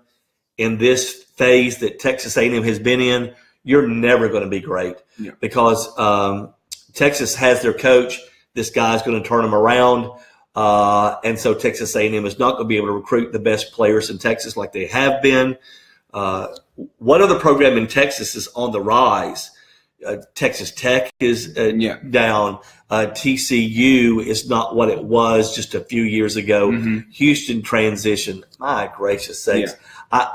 in this phase that Texas A&M has been in, you're never going to be great because Texas has their coach. This guy's going to turn them around, and so Texas A&M is not going to be able to recruit the best players in Texas like they have been. What other program in Texas is on the rise? Texas Tech is down. TCU is not what it was just a few years ago. Mm-hmm. Houston transition. My gracious sakes! Yeah.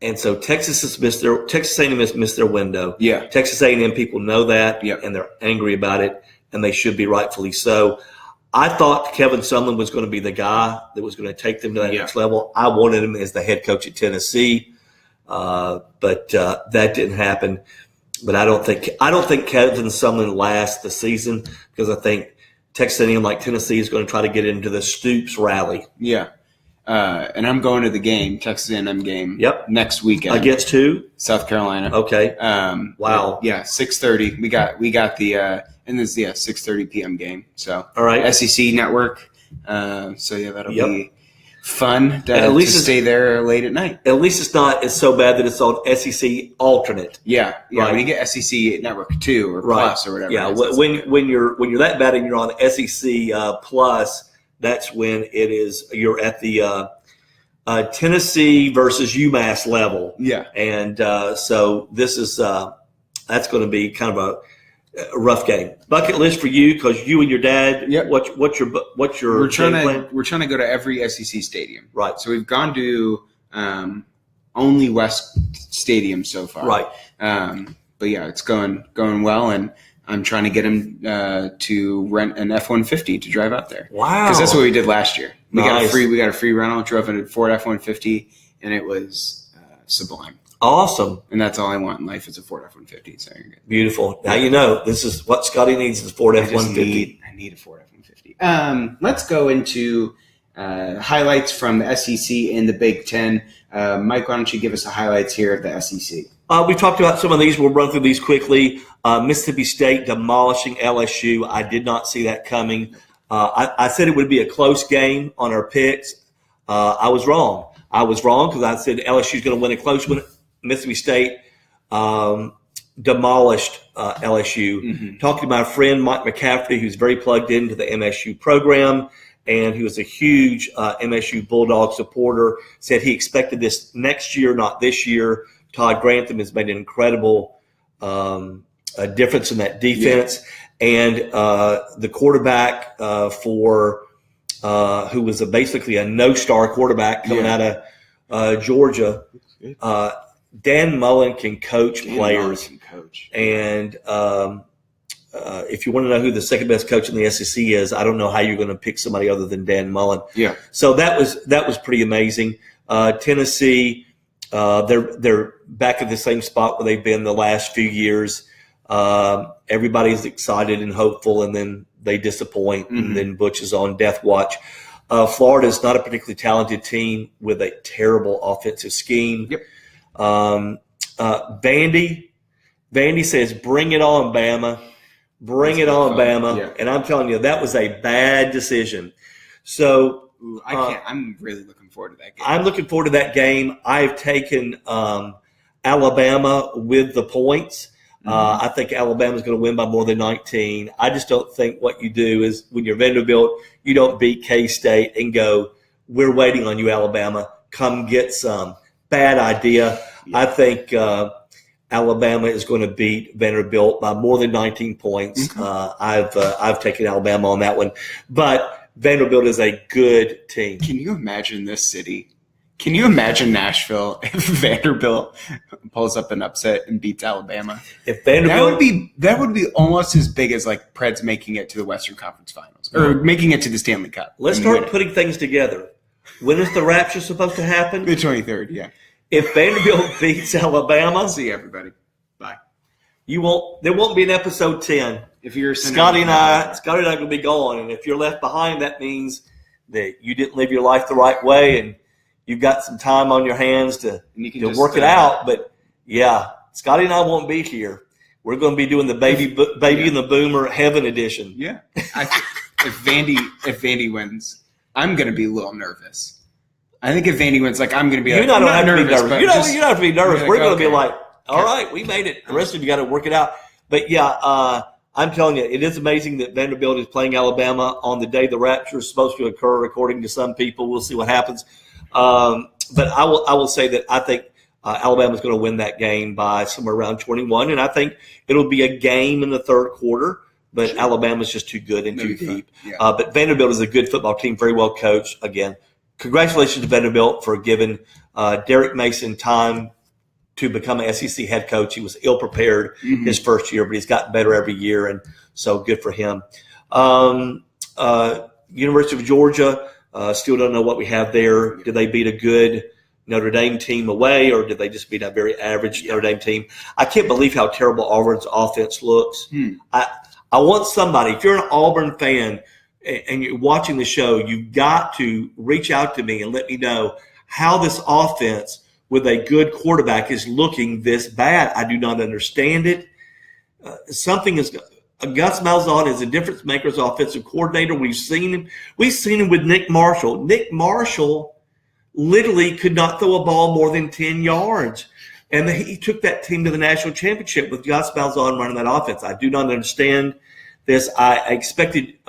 And so Texas A&M has missed their window. Yeah. Texas A&M people know that, and they're angry about it, and they should be rightfully so. I thought Kevin Sumlin was going to be the guy that was going to take them to that next level. I wanted him as the head coach at Tennessee, but that didn't happen. But I don't think Kevin Sumlin lasts the season because I think Texas A&M, like Tennessee, is going to try to get into the Stoops rally. Yeah, and I'm going to the game, Texas A&M game. Yep. Next weekend against who? South Carolina. Okay. Wow. Yeah, 6:30. We got the and this 6:30 p.m. game. So all right, SEC network. So yeah, that'll be fun to stay there late at night. At least it's not so bad that it's on SEC alternate. Yeah. Right. When you get SEC Network 2 or Plus or whatever. Yeah, when you're that bad and you're on SEC Plus, that's when you're at the Tennessee versus UMass level. Yeah, and so this is that's going to be kind of a rough game. Bucket list for you because you and your dad. Yep. What's your we're trying to go to every SEC stadium. Right. So we've gone to only West Stadium so far. Right. But yeah, it's going well, and I'm trying to get him to rent an F-150 to drive out there. Wow. Because that's what we did last year. We got a free rental. Drove a Ford F-150, and it was sublime. Awesome. And that's all I want in life is a Ford F-150. So you're good. Beautiful. Now you know this is what Scotty needs is a Ford F-150. I need a Ford F-150. Let's go into highlights from the SEC and the Big Ten. Mike, why don't you give us the highlights here of the SEC? We talked about some of these. We'll run through these quickly. Mississippi State demolishing LSU. I did not see that coming. I said it would be a close game on our picks. I was wrong. Because I said LSU is going to win a close one. Mississippi State demolished LSU. Mm-hmm. Talking to my friend Mike McCafferty, who's very plugged into the MSU program, and he was a huge MSU Bulldog supporter, said he expected this next year, not this year. Todd Grantham has made an incredible difference in that defense. Yeah. And the quarterback for who was basically a no-star quarterback coming out of Georgia, Dan Mullen can coach players. And if you want to know who the second best coach in the SEC is, I don't know how you're going to pick somebody other than Dan Mullen. Yeah. So that was pretty amazing. Tennessee, they're back at the same spot where they've been the last few years. Everybody's excited and hopeful, and then they disappoint, mm-hmm. and then Butch is on death watch. Florida is not a particularly talented team with a terrible offensive scheme. Yep. Vandy says, "Bring it on, Bama! Bring it on, Bama!" Yeah. And I'm telling you, that was a bad decision. So I'm really looking forward to that game. I'm looking forward to that game. I've taken Alabama with the points. Mm-hmm. I think Alabama's going to win by more than 19. I just don't think what you do is when you're Vanderbilt, you don't beat K-State and go, "We're waiting on you, Alabama. Come get some." Bad idea. Yeah. I think Alabama is going to beat Vanderbilt by more than 19 points. Mm-hmm. I've taken Alabama on that one, but Vanderbilt is a good team. Can you imagine this city Can you imagine Nashville if Vanderbilt pulls up an upset and beats Alabama? If Vanderbilt, that would be almost as big as like Preds making it to the Western Conference Finals or making it to the Stanley Cup. Let's start putting things together. When is the Rapture supposed to happen? The 23rd, yeah. If Vanderbilt beats Alabama, see everybody. Bye. There won't be an episode 10. If you're Scotty and I will be gone, and if you're left behind, that means that you didn't live your life the right way, and you've got some time on your hands to work it out. But yeah, Scotty and I won't be here. We're going to be doing the baby and the boomer heaven edition. Yeah. If Vandy wins, I'm going to be a little nervous. I think if Vandy wins, like I'm going to be. You don't have to be nervous. You don't have to be nervous. We're going to be like, all right, we made it. The rest of you got to work it out. But yeah, I'm telling you, it is amazing that Vanderbilt is playing Alabama on the day the Rapture is supposed to occur, according to some people. We'll see what happens. But I will say that I think Alabama's going to win that game by somewhere around 21, and I think it'll be a game in the third quarter. But sure. Alabama's just too good and too deep. Yeah. But Vanderbilt is a good football team, very well coached. Again, congratulations to Vanderbilt for giving Derek Mason time to become an SEC head coach. He was ill-prepared his first year, but he's gotten better every year, and so good for him. University of Georgia, still don't know what we have there. Did they beat a good Notre Dame team away, or did they just beat a very average Notre Dame team? I can't believe how terrible Auburn's offense looks. I want somebody, if you're an Auburn fan and you're watching the show, you've got to reach out to me and let me know how this offense with a good quarterback is looking this bad. I do not understand it. Something is – Gus Malzahn is a difference maker as offensive coordinator. We've seen him with Nick Marshall. Nick Marshall literally could not throw a ball more than 10 yards. And he took that team to the national championship with Gus Malzahn running that offense. I do not understand this. I expected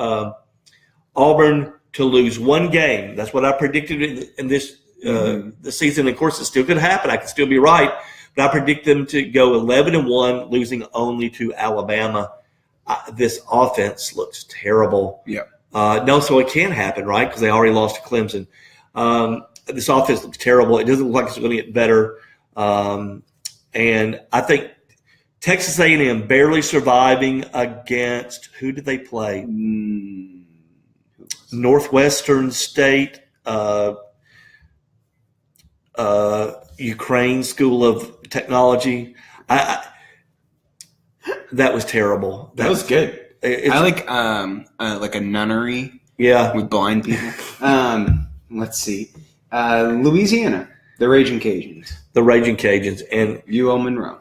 Auburn to lose one game. That's what I predicted in this the season. Of course, it still could happen. I could still be right. But I predict them to go 11-1, losing only to Alabama. This offense looks terrible. Yeah. No, so it can happen, right? Because they already lost to Clemson. This offense looks terrible. It doesn't look like it's going to get better. And I think Texas A&M barely surviving against – who did they play? Northwestern State, Ukraine School of Technology. That was terrible. That was good. I like a nunnery. Yeah, with blind people. Let's see, Louisiana, the Raging Cajuns. The Raging Cajuns and UL Monroe.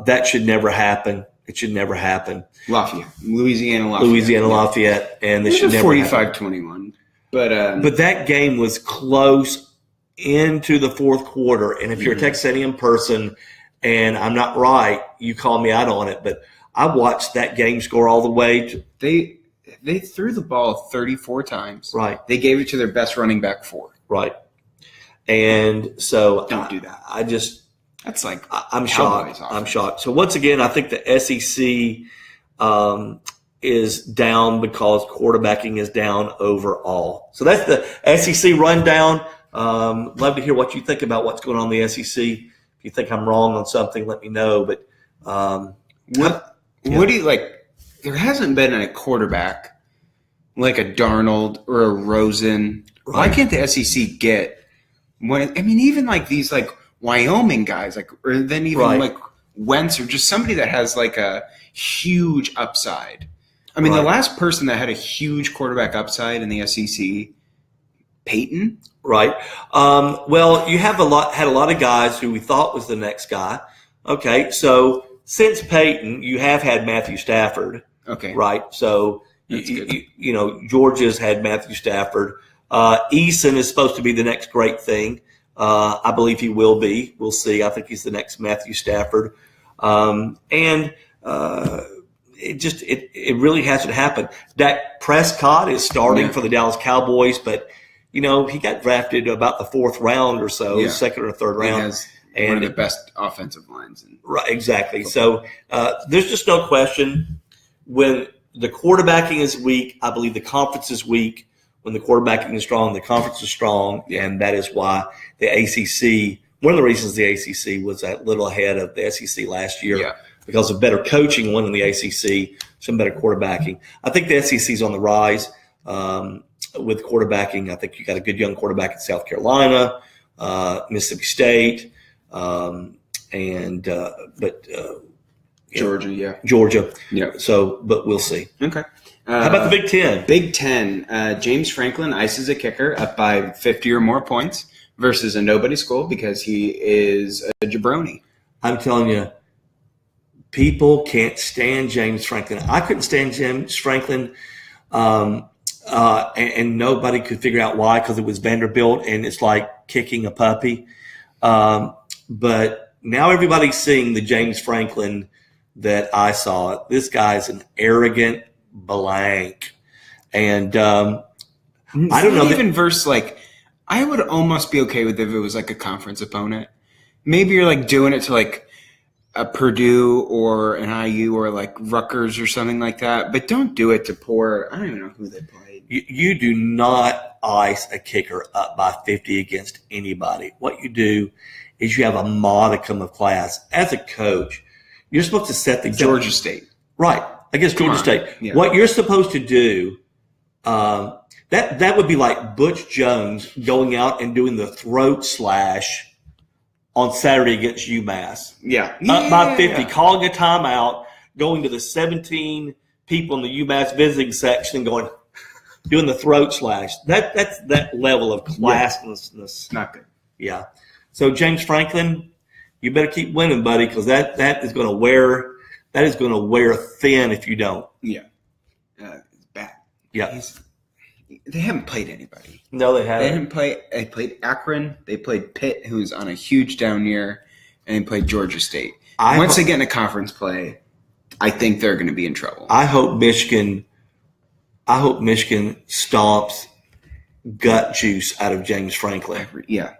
That should never happen. It should never happen. Louisiana Lafayette, and this should never 45-21. But that game was close into the fourth quarter. And if you're a Texas A&M person, and I'm not right, you call me out on it. But I watched that game score all the way to They threw the ball 34 times. Right. They gave it to their best running back 4. Right. And so don't do that. That's like I'm shocked. I'm shocked. So once again, I think the SEC is down because quarterbacking is down overall. So that's the SEC rundown. Love to hear what you think about what's going on in the SEC. If you think I'm wrong on something, let me know. But what do you like? There hasn't been a quarterback like a Darnold or a Rosen. Right. Why can't the SEC get one? I mean, even like these like Wyoming guys, like, or then even like Wentz, or just somebody that has like a huge upside. I mean, the last person that had a huge quarterback upside in the SEC, Peyton. Right. Well, you have had a lot of guys who we thought was the next guy. Okay, so since Peyton, you have had Matthew Stafford. Okay. Right. So you know, Georgia's had Matthew Stafford. Eason is supposed to be the next great thing. I believe he will be. We'll see. I think he's the next Matthew Stafford. It really hasn't happened. Dak Prescott is starting for the Dallas Cowboys, but you know, he got drafted about the 4th round or so, second or third round. He has one of the best offensive lines. Right, exactly. So there's just no question when the quarterbacking is weak. I believe the conference is weak. when the quarterbacking is strong, the conference is strong, and that is why the ACC. One of the reasons the ACC was a little ahead of the SEC last year because of better coaching. One in the ACC, some better quarterbacking. I think the SEC is on the rise with quarterbacking. I think you got a good young quarterback in South Carolina, Mississippi State, Georgia. Georgia. Yeah. So, but we'll see. Okay. How about the Big Ten? Big Ten. James Franklin ices a kicker up by 50 or more points versus a nobody school because he is a jabroni. I'm telling you, people can't stand James Franklin. I couldn't stand James Franklin, and nobody could figure out why because it was Vanderbilt, and it's like kicking a puppy. But now everybody's seeing the James Franklin that I saw. This guy's an arrogant blank. And I don't know. Even versus, like, I would almost be okay with if it was like a conference opponent. Maybe you're like doing it to like a Purdue or an IU or like Rutgers or something like that. But don't do it to poor, I don't even know who they played. You do not ice a kicker up by 50 against anybody. What you do is you have a modicum of class. As a coach, you're supposed to set the Georgia State. Right, against Georgia State. Yeah. What you're supposed to do, that would be like Butch Jones going out and doing the throat slash on Saturday against UMass. Yeah. Up by 50, calling a timeout, going to the 17 people in the UMass visiting section and doing the throat slash. That's that level of classlessness. Not good. Yeah. So James Franklin, you better keep winning, buddy, because that is going to wear thin if you don't. Yeah. It's bad. Yeah. They haven't played anybody. No, they haven't. They played Akron. They played Pitt, who's on a huge down year, and they played Georgia State. Once they get into conference play, I think they're going to be in trouble. I hope Michigan stomps gut juice out of James Franklin. Yeah.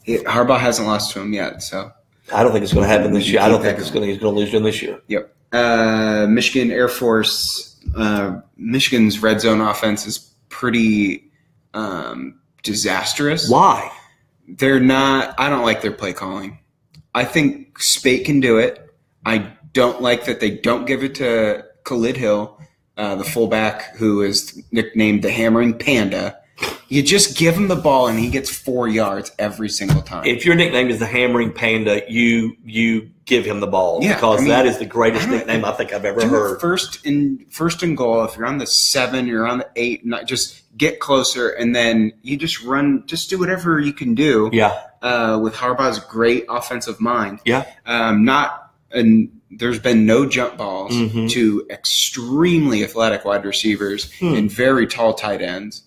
Harbaugh hasn't lost to him yet, so I don't think it's going to happen this year. I don't think he's going to lose to him this year. Yep. Michigan Air Force. Michigan's red zone offense is pretty disastrous. Why? They're not. I don't like their play calling. I think Spate can do it. I don't like that they don't give it to Khalid Hill, the fullback who is nicknamed the Hammering Panda. You just give him the ball and he gets 4 yards every single time. If your nickname is the Hammering Panda, you give him the ball because that is the greatest nickname I think I've ever heard. First and goal. If you're on the 7, you're on the 8. Just get closer and then you just run. Just do whatever you can do. Yeah. With Harbaugh's great offensive mind. Yeah. There's been no jump balls to extremely athletic wide receivers and very tall tight ends.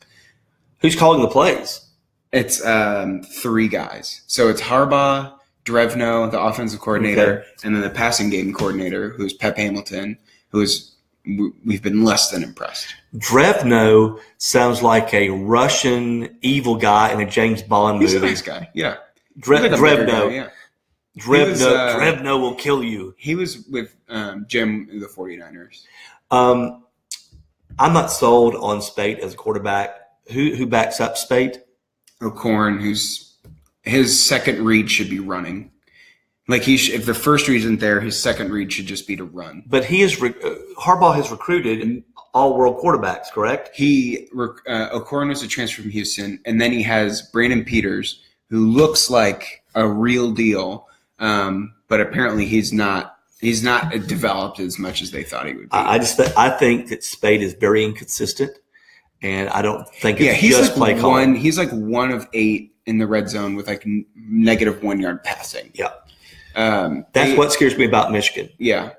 Who's calling the plays? It's 3 guys. So it's Harbaugh, Drevno, the offensive coordinator, and then the passing game coordinator, who's Pep Hamilton, we've been less than impressed. Drevno sounds like a Russian evil guy in a James Bond movie. He's a nice guy, yeah. Drevno. Drevno will kill you. He was with Jim in the 49ers. I'm not sold on Spate as a quarterback. Who backs up Spate? O'Korn, who's his second read should be running. Like if the first read isn't there, his second read should just be to run. But Harbaugh has recruited all-world quarterbacks, correct? O'Korn was a transfer from Houston, and then he has Brandon Peters, who looks like a real deal, but apparently he's not developed as much as they thought he would be. I think that Spate is very inconsistent. And I don't think it's just play calling. He's like 1 of 8 in the red zone with like negative 1 yard passing. Yeah. That's what scares me about Michigan. Yeah.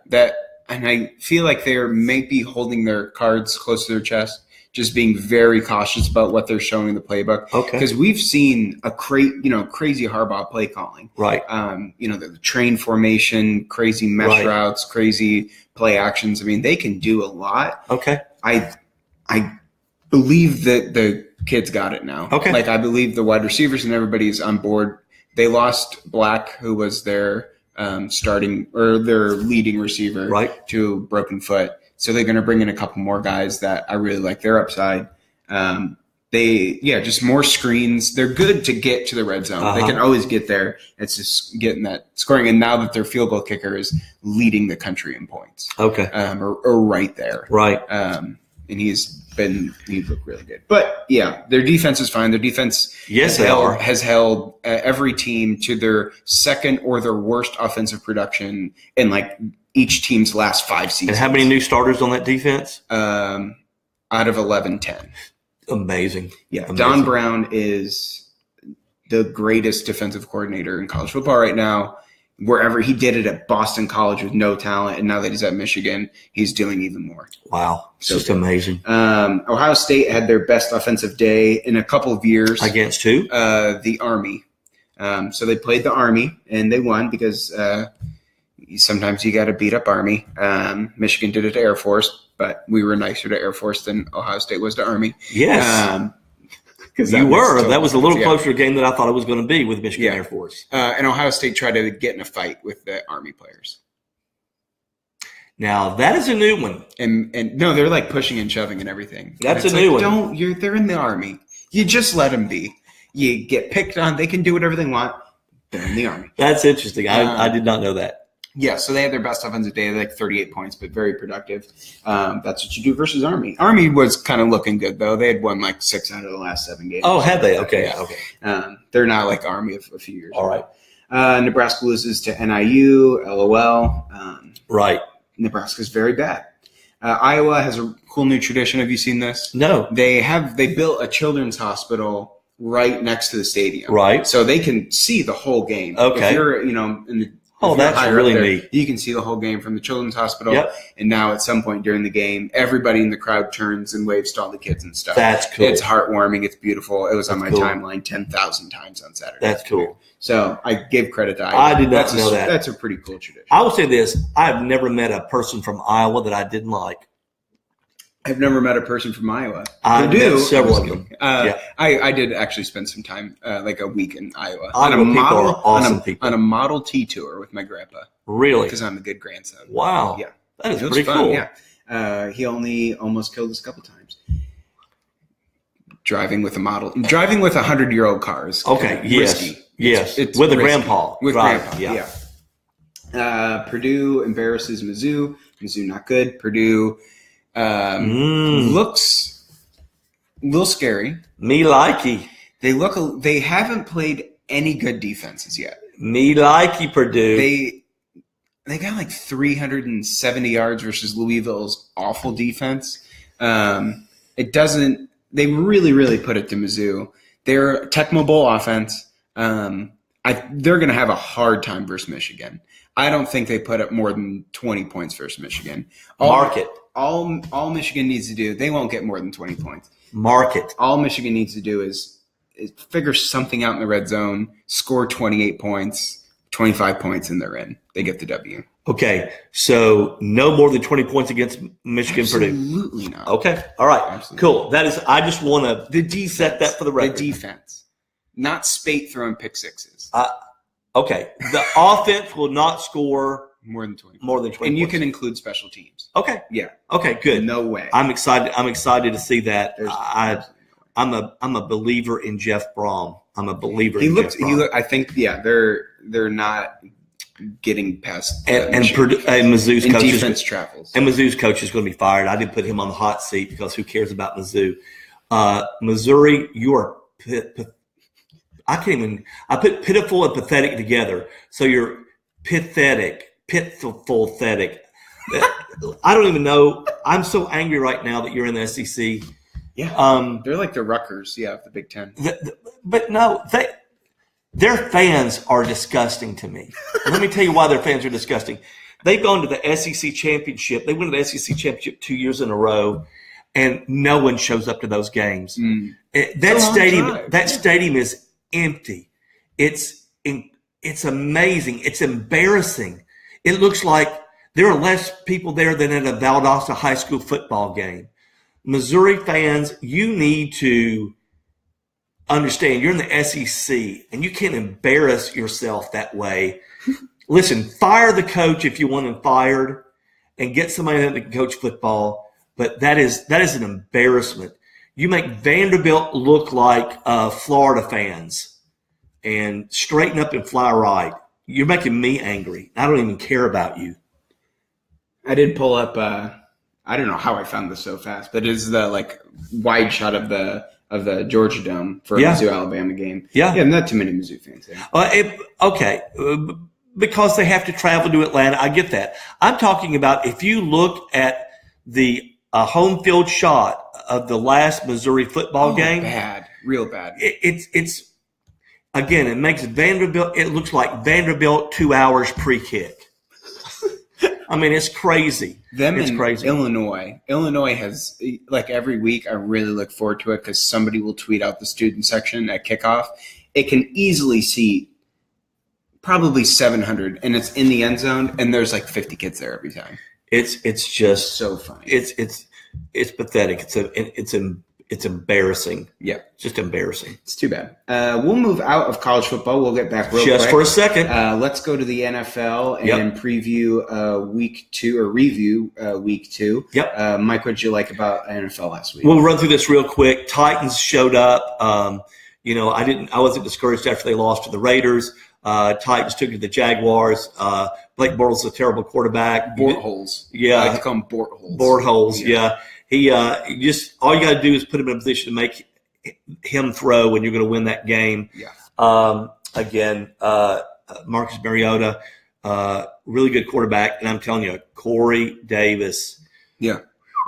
And I feel like they're maybe holding their cards close to their chest, just being very cautious about what they're showing in the playbook. Okay. Because we've seen a crazy Harbaugh play calling. Right. The train formation, crazy mesh routes, crazy play actions. I mean, they can do a lot. Okay. I believe that the kids got it now. Okay. Like I believe the wide receivers and everybody's on board. They lost Black, who was their their leading receiver, to a broken foot. So they're going to bring in a couple more guys that I really like their upside. just more screens. They're good to get to the red zone. They can always get there. It's just getting that scoring. And now that their field goal kicker is leading the country in points. Okay. Or right there. Right. And he's looked really good. But yeah, their defense is fine. Their defense has held every team to their second or their worst offensive production in like each team's last 5 seasons. And how many new starters on that defense? Out of 11-10. Amazing. Yeah. Amazing. Don Brown is the greatest defensive coordinator in college football right now. Wherever he did it at Boston College with no talent, and now that he's at Michigan, he's doing even more. Wow. It's just amazing. Ohio State had their best offensive day in a couple of years. Against who? The Army. So they played the Army, and they won because sometimes you got to beat up Army. Michigan did it to Air Force, but we were nicer to Air Force than Ohio State was to Army. Yes. You were. That was a little closer game than I thought it was going to be with Michigan Air Force. And Ohio State tried to get in a fight with the Army players. Now, that is a new one. And no, they're like pushing and shoving and everything. That's a new one. They're in the Army. You just let them be. You get picked on. They can do whatever they want. They're in the Army. That's interesting. I did not know that. Yeah, so they had their best offensive day, like 38 points, but very productive. That's what you do versus Army. Army was kind of looking good, though. They had won like 6 out of the last 7 games. Oh, had they? Okay. Yeah. Okay. They're not like Army of a few years All ago. right. Nebraska loses to NIU, LOL. Right. Nebraska's very bad. Iowa has a cool new tradition. Have you seen this? No. They built a children's hospital right next to the stadium. Right. So they can see the whole game. Okay. If you're, in the that's really neat. You can see the whole game from the children's hospital. Yep. And now at some point during the game, everybody in the crowd turns and waves to all the kids and stuff. That's cool. It's heartwarming. It's beautiful. It was on my timeline 10,000 times on Saturday. That's cool. So I gave credit to Iowa. I did not know that. That's a pretty cool tradition. I will say this. I have never met a person from Iowa that I didn't like. I've never met a person from Iowa. I've met several of them. I did actually spend some time, like a week in Iowa. People. On a Model T tour with my grandpa. Really? Because I'm a good grandson. Wow. Yeah. That is pretty cool. Yeah. He only almost killed us a couple times. Driving with 100-year-old cars. Okay. Risky. Yes. It's with risky. a grandpa. With grandpa. Yeah. Purdue embarrasses Mizzou. Mizzou not good. Purdue looks a little scary. Me likey. They haven't played any good defenses yet. Me likey Purdue. They got like 370 yards versus Louisville's awful defense. They really, really put it to Mizzou. Their Tecmo Bowl offense, they're going to have a hard time versus Michigan. I don't think they put up more than 20 points versus Michigan. Mark it. All Michigan needs to do, they won't get more than 20 points. Mark it. All Michigan needs to do is figure something out in the red zone, score 28 points, 25 points, and they're in. They get the W. Okay, so no more than 20 points against Michigan, Purdue. Absolutely not. Okay, all right, Absolutely. Cool. That is. I just want to set that for the record. The defense, not Spate throwing pick sixes. Okay, the offense will not score more than 20. More than 20. And you points. can include special teams. Okay. Yeah. Okay. Good. No way. I'm excited. I'm excited to see that. I'm a believer in Jeff Brom. I'm a believer. I think. Yeah. They're not getting past. And Mizzou's coach defense travels. And Mizzou's coach is going to be fired. I didn't put him on the hot seat because who cares about Mizzou? Missouri, you are. I put pitiful and pathetic together. So you're pathetic. I don't even know. I'm so angry right now that you're in the SEC. Yeah. They're like the Rutgers, of the Big Ten. But no, their fans are disgusting to me. Let me tell you why their fans are disgusting. They've gone to the SEC championship. They went to the SEC championship 2 years in a row, and no one shows up to those games. That stadium is empty. It's amazing. It's embarrassing. It looks like there are less people there than at a Valdosta high school football game. Missouri fans, you need to understand you're in the SEC and you can't embarrass yourself that way. Listen, fire the coach if you want him fired and get somebody that can coach football. But that is an embarrassment. You make Vanderbilt look like Florida fans and straighten up and fly right. You're making me angry. I don't even care about you. I did pull up. I don't know how I found this so fast, but it's the wide shot of the Georgia Dome for a Mizzou Alabama game. Yeah, not too many Mizzou fans there. Because they have to travel to Atlanta. I get that. I'm talking about if you look at the home field shot of the last Missouri football game. Bad, real bad. It's again, it makes Vanderbilt. It looks like Vanderbilt 2 hours pre-kick. I mean, it's crazy. It's crazy. Illinois has, every week, I really look forward to it because somebody will tweet out the student section at kickoff. It can easily seat probably 700, and it's in the end zone, and there's 50 kids there every time. It's just so funny. It's pathetic. It's embarrassing. Yeah. Just embarrassing. It's too bad. We'll move out of college football. We'll get back real quick. Just for a second. Let's go to the NFL and preview week 2 or review week 2. Yep. Mike, what did you like about NFL last week? We'll run through this real quick. Titans showed up. I wasn't discouraged after they lost to the Raiders. Titans took it to the Jaguars. Blake Bortles is a terrible quarterback. Bortles. Yeah. I like to call him Bortles. Bortles, yeah. He just all you got to do is put him in a position to make him throw, and you're going to win that game. Yeah. Again, Marcus Mariota, really good quarterback, and I'm telling you, Corey Davis. Yeah.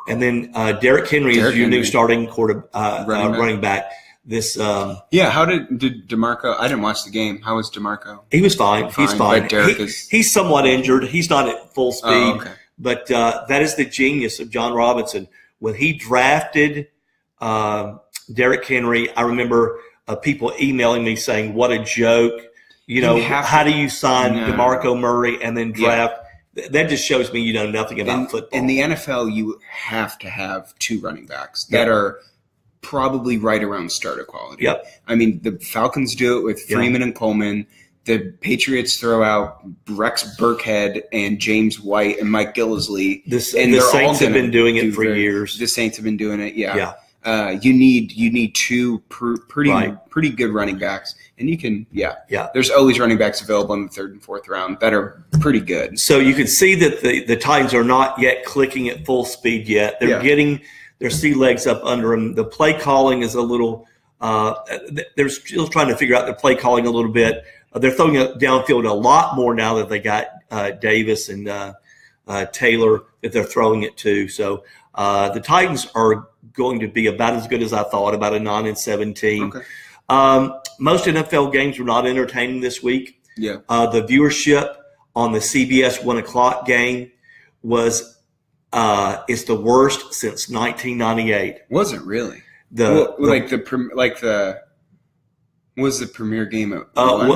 And then Derrick Henry is your new starting running back. This. How did DeMarco? I didn't watch the game. How was DeMarco? He was fine. He's fine. But Derrick he's somewhat injured. He's not at full speed. Oh, okay. But that is the genius of John Robinson. When he drafted Derrick Henry, I remember people emailing me saying, what a joke. How do you sign DeMarco Murray and then draft? Yeah. That just shows me you know nothing about football. In the NFL, you have to have 2 running backs that are probably right around starter quality. Yep. I mean, the Falcons do it with Freeman and Coleman. The Patriots throw out Rex Burkhead and James White and Mike Gillislee. The Saints have been doing it for years. The Saints have been doing it, yeah. You need 2 pretty good running backs, and you can There's always running backs available in the 3rd and 4th round that are pretty good. So you can see that the Titans are not yet clicking at full speed yet. They're getting their sea legs up under them. The play calling is a little. They're still trying to figure out the play calling a little bit. They're throwing it downfield a lot more now that they got Davis and Taylor that they're throwing it to. So the Titans are going to be about as good as I thought, about a 9-7 Okay. Most NFL games were not entertaining this week. Yeah. The viewership on the CBS 1:00 game was it's the worst since 1998. Was it really? Was the premier game at 1?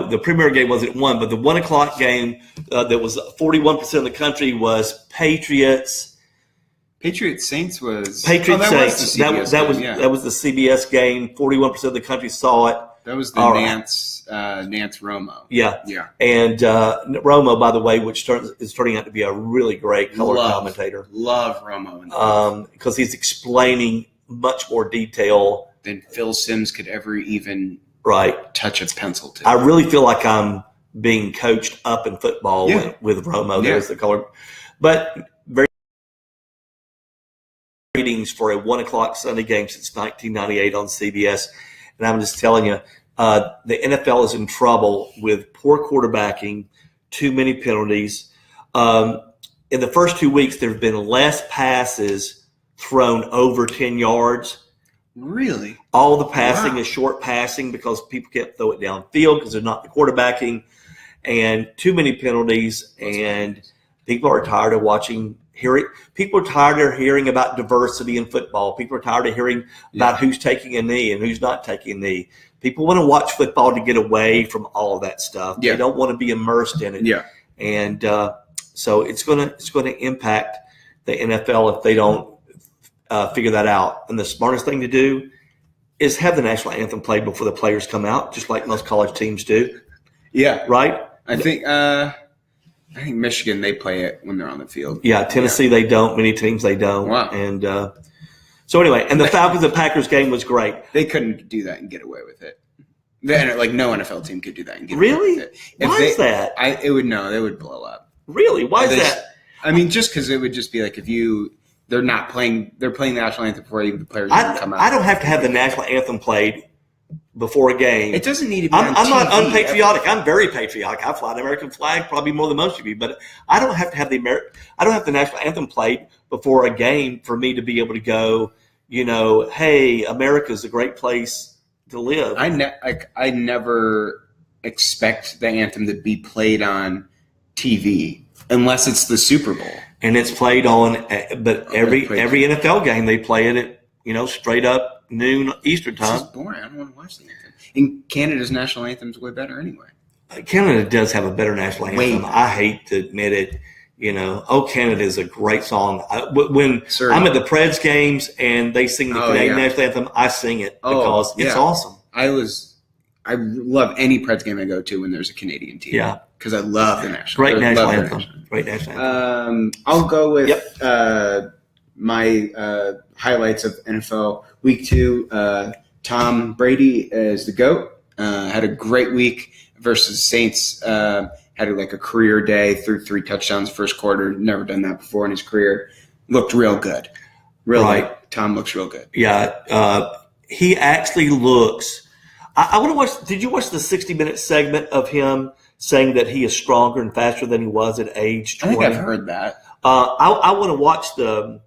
The premier game wasn't 1, but the 1:00 game that was 41% of the country was Patriots. Patriots Saints was Saints. That was the CBS game. 41% of the country saw it. That was the Nance Romo. Yeah. And Romo, by the way, which is turning out to be a really great color commentator. Love Romo, because he's explaining much more detail than Phil Simms could ever even touch a pencil to. I really feel like I'm being coached up in football with Romo. There's the color. But very ratings for a 1:00 Sunday game since 1998 on CBS. And I'm just telling you, the NFL is in trouble with poor quarterbacking, too many penalties. In the first 2 weeks, there have been less passes thrown over 10 yards. Really? All the passing is short passing because people can't throw it downfield because they're not the quarterbacking, and too many penalties. And people are tired of People are tired of hearing about diversity in football. People are tired of hearing about who's taking a knee and who's not taking a knee. People want to watch football to get away from all of that stuff. Yeah. They don't want to be immersed in it. Yeah. And so it's going to impact the NFL if they don't figure that out. And the smartest thing to do is have the national anthem played before the players come out, just like most college teams do. Yeah. Right? I think Michigan, they play it when they're on the field. Yeah, Tennessee, they don't. Many teams, they don't. Wow. And So anyway, and the Falcons and Packers game was great. They couldn't do that and get away with it. Like no NFL team could do that and get Really? away with it. Why is that? They would blow up. Really? Why is that? I mean, just because it would just be like if they're not playing, they're playing the national anthem before even the players even come out. I don't have to have the national anthem played before a game. It doesn't need to be. I'm not unpatriotic. I'm very patriotic. I fly the American flag probably more than most of you, but I don't have to have I don't have the national anthem played before a game for me to be able to go. Hey, America's a great place to live. I never expect the anthem to be played on TV unless it's the Super Bowl. And it's played on, but every NFL game they play it at straight up noon Eastern time. This is boring. I don't want to watch the anthem. And Canada's national anthem is way better anyway. Canada does have a better national anthem. I hate to admit it. Oh, Canada is a great song. When I'm at the Preds games and they sing the Canadian national anthem, I sing it because it's awesome. I love any Preds game I go to when there's a Canadian team. Yeah. Because I love the national Great national anthem. Great national anthem. I'll go with my highlights of NFL Week 2. Tom Brady is the GOAT. Had a great week versus Saints. Had a career day, threw 3 touchdowns first quarter. Never done that before in his career. Looked real good. Tom looks real good. Yeah. He actually looks – I want to watch – did you watch the 60-minute segment of him saying that he is stronger and faster than he was at age 20? I think I've heard that. I want to watch the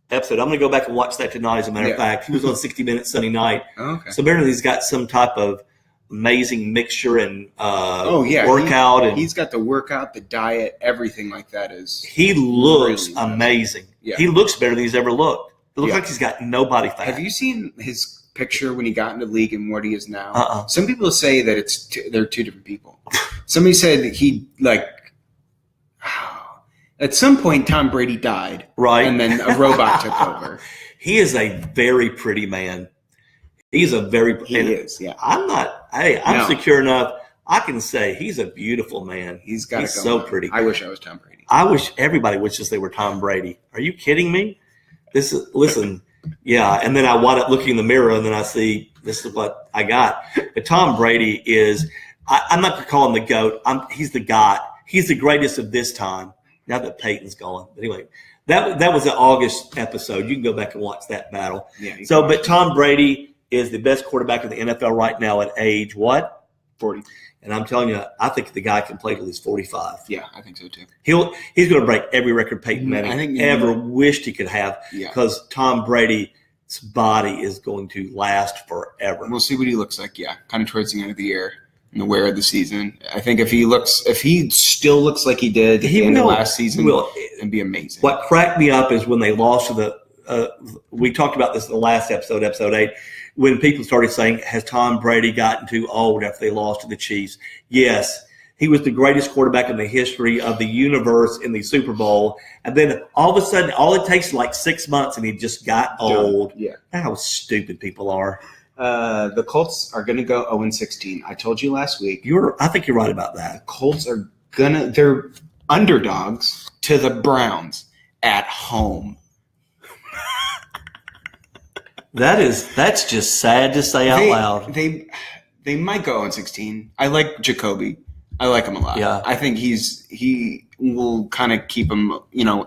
episode. I'm going to go back and watch that tonight, as a matter of fact. He was on 60 Minutes Sunday night. Okay. So apparently he's got some type of amazing mixture and workout. And he's got the workout, the diet, everything like that. He looks really amazing. Yeah. He looks better than he's ever looked. It looks like he's got no body fat. Have you seen his picture when he got into the league and what he is now? Some people say that they're two different people. Somebody said at some point Tom Brady died, right? And then a robot took over. He is a very pretty man. He's a very he is. Yeah, I'm secure enough. I can say he's a beautiful man. He's so pretty. I wish I was Tom Brady. I wish everybody wishes they were Tom Brady. Are you kidding me? Listen. Yeah, and then I wind up looking in the mirror, and then I see this is what I got. But Tom Brady is – I'm not going to call him the GOAT. He's the GOAT. He's the greatest of this time, now that Peyton's gone. But anyway, that was an August episode. You can go back and watch that battle. Yeah. But Tom Brady is the best quarterback in the NFL right now at age what? 40. And I'm telling you, I think the guy can play till he's 45. Yeah, I think so too. He's going to break every record Peyton Manning ever wished he could have because Tom Brady's body is going to last forever. We'll see what he looks like, kind of towards the end of the year and the wear of the season. I think if he still looks like he did in the last season, it'd be amazing. What cracked me up is when they lost to we talked about this in the last episode, episode 8, when people started saying, has Tom Brady gotten too old after they lost to the Chiefs? Yes, he was the greatest quarterback in the history of the universe in the Super Bowl. And then all of a sudden, all it takes is 6 months and he just got old. Yeah. That's how stupid people are. The Colts are going to go 0-16. I told you last week. I think you're right about that. The Colts are they're underdogs to the Browns at home. That's just sad to say out loud. They might go 0-16. I like Jacoby. I like him a lot. Yeah. I think he will kind of keep him,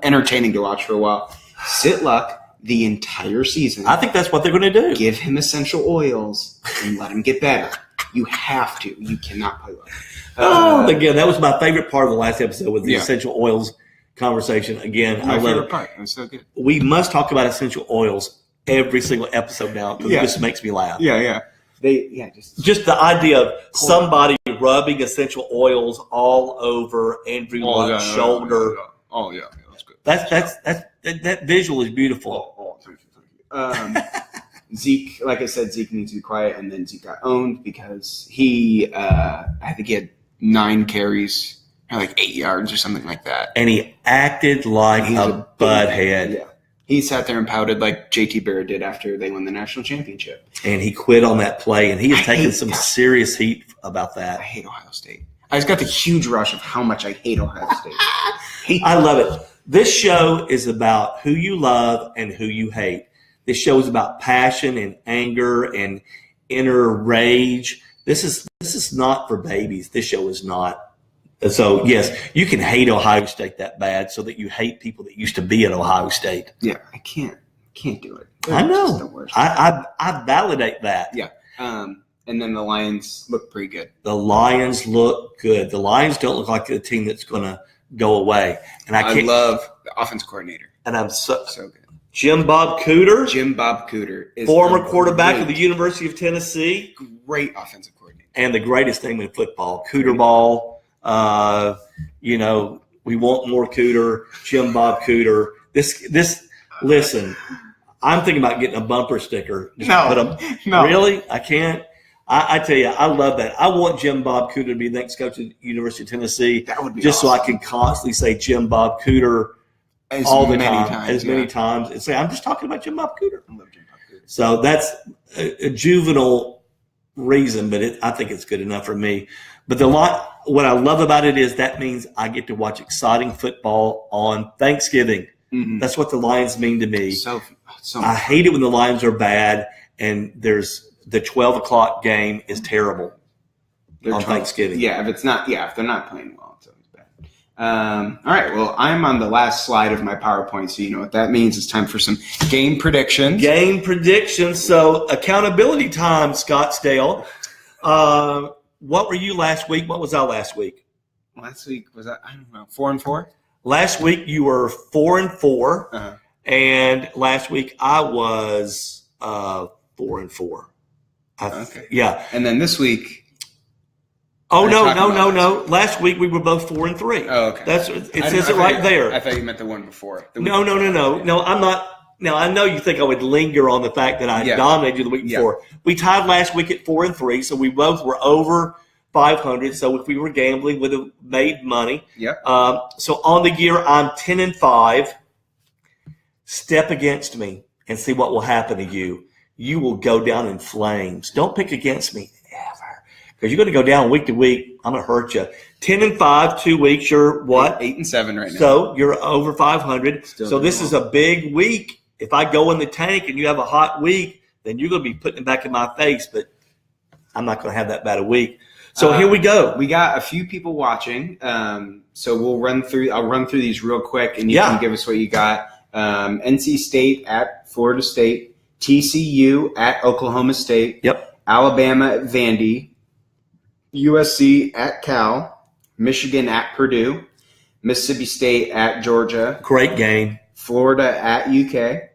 entertaining to watch for a while. Sit Luck the entire season. I think that's what they're going to do. Give him essential oils and let him get better. You have to. You cannot play Luck. Again, that was my favorite part of the last episode was the essential oils conversation. Again, my I love favorite it. part. It was so good. We must talk about essential oils every single episode now because it just makes me laugh. Yeah. Just the idea of somebody rubbing essential oils all over Andrew Luck's shoulder. Oh yeah, that's good. That visual is beautiful. Thank you. Zeke, like I said, Zeke needs to be quiet, and then Zeke got owned because I think he had 9 carries, 8 yards or something like that, and he acted like a butthead. Yeah. He sat there and pouted like JT Barrett did after they won the national championship. And he quit on that play, and he has taken some serious heat about that. I hate Ohio State. I just got the huge rush of how much I hate Ohio State. I love it. This show is about who you love and who you hate. This show is about passion and anger and inner rage. This is not for babies. This show is not. So, yes, you can hate Ohio State that bad so that you hate people that used to be at Ohio State. Yeah, I can't do it. I know. Just the worst. I validate that. Yeah. And then the Lions look pretty good. The Lions look good. The Lions don't look like a team that's going to go away. And I love the offense coordinator. And I'm so good. Jim Bob Cooter. Jim Bob Cooter is former quarterback of the University of Tennessee. Great offensive coordinator. And the greatest name in football, Cooter Ball. We want more Cooter, Jim Bob Cooter. Listen, I'm thinking about getting a bumper sticker. No. Really? I can't. I tell you, I love that. I want Jim Bob Cooter to be the next coach at the University of Tennessee. That would be just awesome. So I can constantly say Jim Bob Cooter as many times, and say I'm just talking about Jim Bob Cooter. I love Jim Bob Cooter. So that's a juvenile reason, but I think it's good enough for me. But what I love about it is that means I get to watch exciting football on Thanksgiving. Mm-hmm. That's what the Lions mean to me. So I hate it when the Lions are bad and there's the 12 o'clock game is terrible on Thanksgiving. Yeah, if they're not playing well, it's always bad. All right, well, I'm on the last slide of my PowerPoint, so you know what that means. It's time for some game predictions. So accountability time, Scottsdale. What were you last week? What was I last week? Last week was I don't know, 4-4. Last week you were 4-4, uh-huh. And last week I was 4-4. Okay. Yeah. And then this week. Oh no! Last week we were both 4-3. Oh, okay. It says it right there. I thought you meant the one before. No. I'm not. Now I know you think I would linger on the fact that I dominated you the week before. Yeah. We tied last week at 4-3, so we both were over 500. So if we were gambling, would have made money. Yeah. So on the year, I'm 10-5. Step against me and see what will happen to you. You will go down in flames. Don't pick against me ever, because you're going to go down week to week. I'm going to hurt you. 10-5, 2 weeks. You're what? 8-7 right now. So you're over 500. So this is a big week. If I go in the tank and you have a hot week, then you're going to be putting it back in my face. But I'm not going to have that bad a week. So here we go. We got a few people watching. So I'll run through these real quick, and you can give us what you got. NC State at Florida State. TCU at Oklahoma State. Yep. Alabama at Vandy. USC at Cal. Michigan at Purdue. Mississippi State at Georgia. Great game. Florida at UK.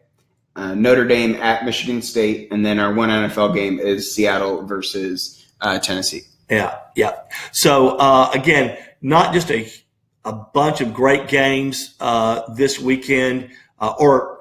Notre Dame at Michigan State. And then our one NFL game is Seattle versus Tennessee. Yeah. So, again, not just a bunch of great games this weekend or,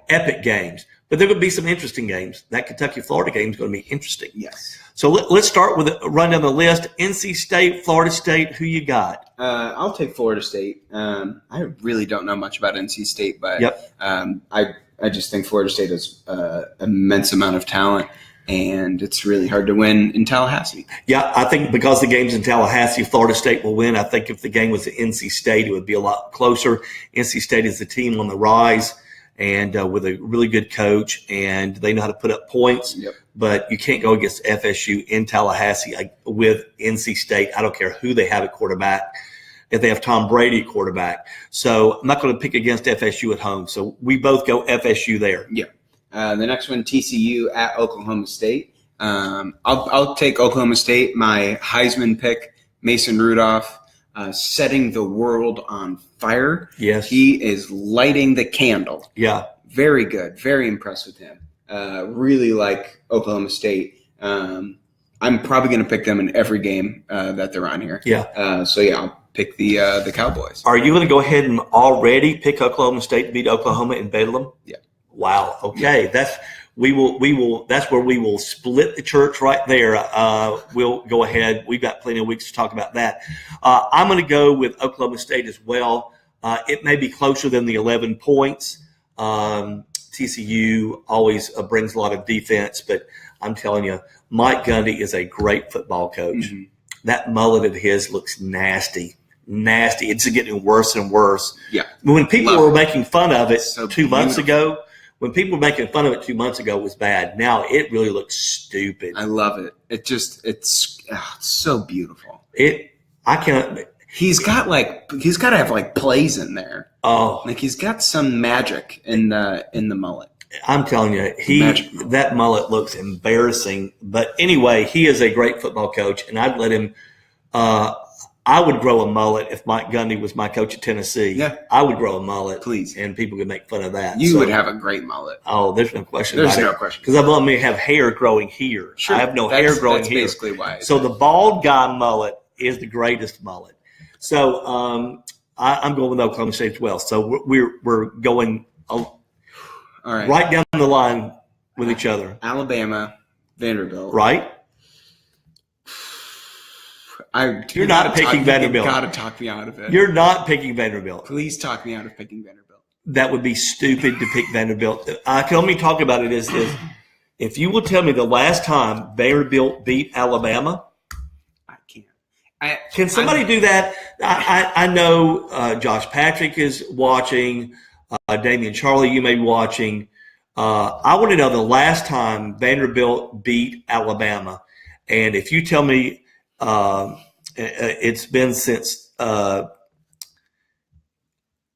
epic games. But there could be some interesting games. That Kentucky-Florida game is going to be interesting. Yes. So let's start with run down the list. NC State, Florida State, who you got? I'll take Florida State. I really don't know much about NC State, but I just think Florida State has an immense amount of talent, and it's really hard to win in Tallahassee. Yeah, I think because the game's in Tallahassee, Florida State will win. I think if the game was at NC State, it would be a lot closer. NC State is a team on the rise, and with a really good coach, and they know how to put up points. Yep. But you can't go against FSU in Tallahassee with NC State. I don't care who they have at quarterback, if they have Tom Brady at quarterback. So I'm not going to pick against FSU at home. So we both go FSU there. Yeah. The next one, TCU at Oklahoma State. I'll take Oklahoma State. My Heisman pick, Mason Rudolph, setting the world on fire. Yes. He is lighting the candle. Yeah. Very good. Very impressed with him. Really like Oklahoma State. I'm probably going to pick them in every game that they're on here. Yeah. I'll pick the Cowboys. Are you going to go ahead and already pick Oklahoma State to beat Oklahoma in Bedlam? Yeah. Wow. Okay. Yeah. That's where we will split the church right there. We'll go ahead. We've got plenty of weeks to talk about that. I'm going to go with Oklahoma State as well. It may be closer than the 11 points. TCU always brings a lot of defense, but I'm telling you, Mike Gundy is a great football coach. Mm-hmm. That mullet of his looks nasty. It's getting worse and worse. Yeah. When people were making fun of it 2 months ago, when people were making fun of it 2 months ago, it was bad. Now it really looks stupid. I love it. It's so beautiful. I can't. He's got to have like plays in there. Oh, Like he's got some magic in the mullet. I'm telling you, that mullet looks embarrassing. But anyway, he is a great football coach, and I'd let him. I would grow a mullet if Mike Gundy was my coach at Tennessee. Yeah, I would grow a mullet, please, and people could make fun of that. You would have a great mullet. Oh, there's no question. There's no question because I want me to have hair growing here. Sure. I have no hair growing here. That's basically why. So the bald guy mullet is the greatest mullet. So I'm going with Oklahoma State as well. So we're going all right, right down the line with each other. Alabama, Vanderbilt. Right? You're not picking Vanderbilt. You got to talk me out of it. You're not picking Vanderbilt. Please talk me out of picking Vanderbilt. That would be stupid to pick Vanderbilt. I can only talk about it as if you will tell me the last time Vanderbilt beat Alabama. I can't. Can somebody do that? I know Josh Patrick is watching. Damian Charlie, you may be watching. I want to know the last time Vanderbilt beat Alabama. And if you tell me it's been since I'm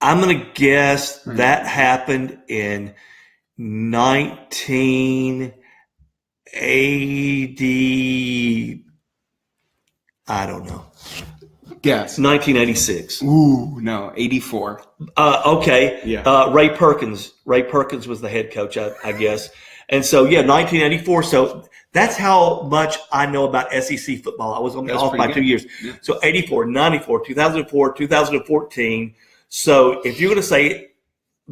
going to guess that happened in 1980. I don't know. Yes. 1986. Ooh, no, 84. Okay. Yeah. Ray Perkins. Ray Perkins was the head coach, I guess. And so, 1984. So that's how much I know about SEC football. I was only off by 2 years. Yeah. So 84, 94, 2004, 2014. So if you're going to say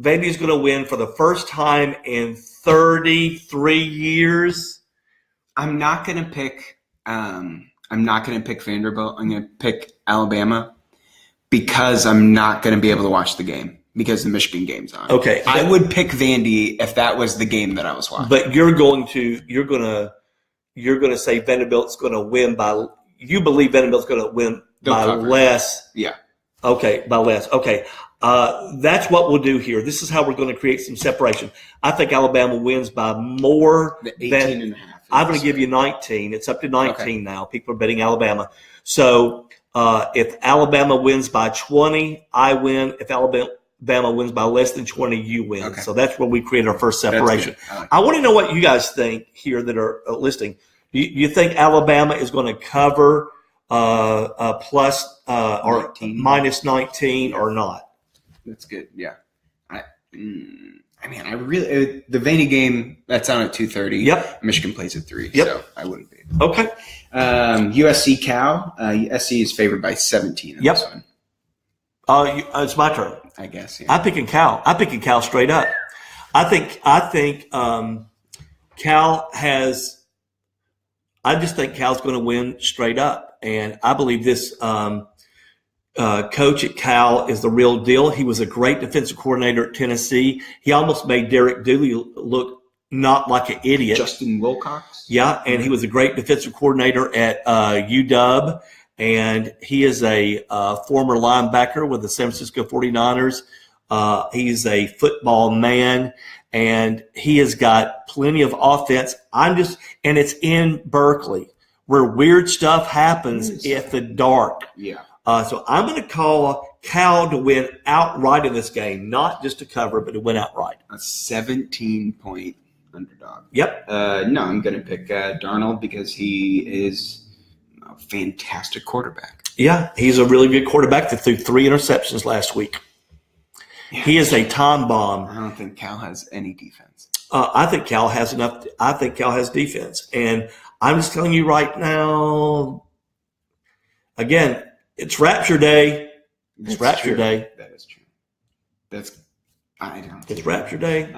Vandy's going to win for the first time in 33 years, I'm not going to pick. I'm not going to pick Vanderbilt. I'm going to pick Alabama because I'm not going to be able to watch the game because the Michigan game's on. Okay. I would pick Vandy if that was the game that I was watching. But you're going to say Vanderbilt's going to win by – you believe Vanderbilt's going to win by less. Yeah. Okay, by less. Okay. That's what we'll do here. This is how we're going to create some separation. I think Alabama wins by more than 18 and a half. I'm going to give you 19. It's up to 19 now. People are betting Alabama. So if Alabama wins by 20, I win. If Alabama wins by less than 20, you win. Okay. So that's where we create our first separation. I want to know what you guys think here that are listening. You think Alabama is going to cover plus or 19. minus 19 or not? That's good. Yeah. I really the Vandy game that's on at 2:30. Yep. Michigan plays at 3. Yep. So I wouldn't be. Okay. USC Cal. USC is favored by 17. Yep. This one. It's my turn. I guess. Yeah. I'm picking Cal straight up. I think Cal has. I just think Cal's going to win straight up, and I believe this. Coach at Cal is the real deal. He was a great defensive coordinator at Tennessee. He almost made Derek Dooley look not like an idiot. Justin Wilcox? Yeah, and he was a great defensive coordinator at UW, and he is a former linebacker with the San Francisco 49ers. He's a football man, and he has got plenty of offense. And it's in Berkeley where weird stuff happens at the dark. Yeah. So I'm going to call Cal to win outright in this game, not just to cover, but to win outright. A 17-point underdog. Yep. No, I'm going to pick Darnold because he is a fantastic quarterback. Yeah, he's a really good quarterback that threw 3 interceptions last week. Yeah. He is a time bomb. I don't think Cal has any defense. I think Cal has enough. I think Cal has defense. And I'm just telling you right now, again, it's Rapture Day. It's Rapture Day. That is true. It's Rapture Day.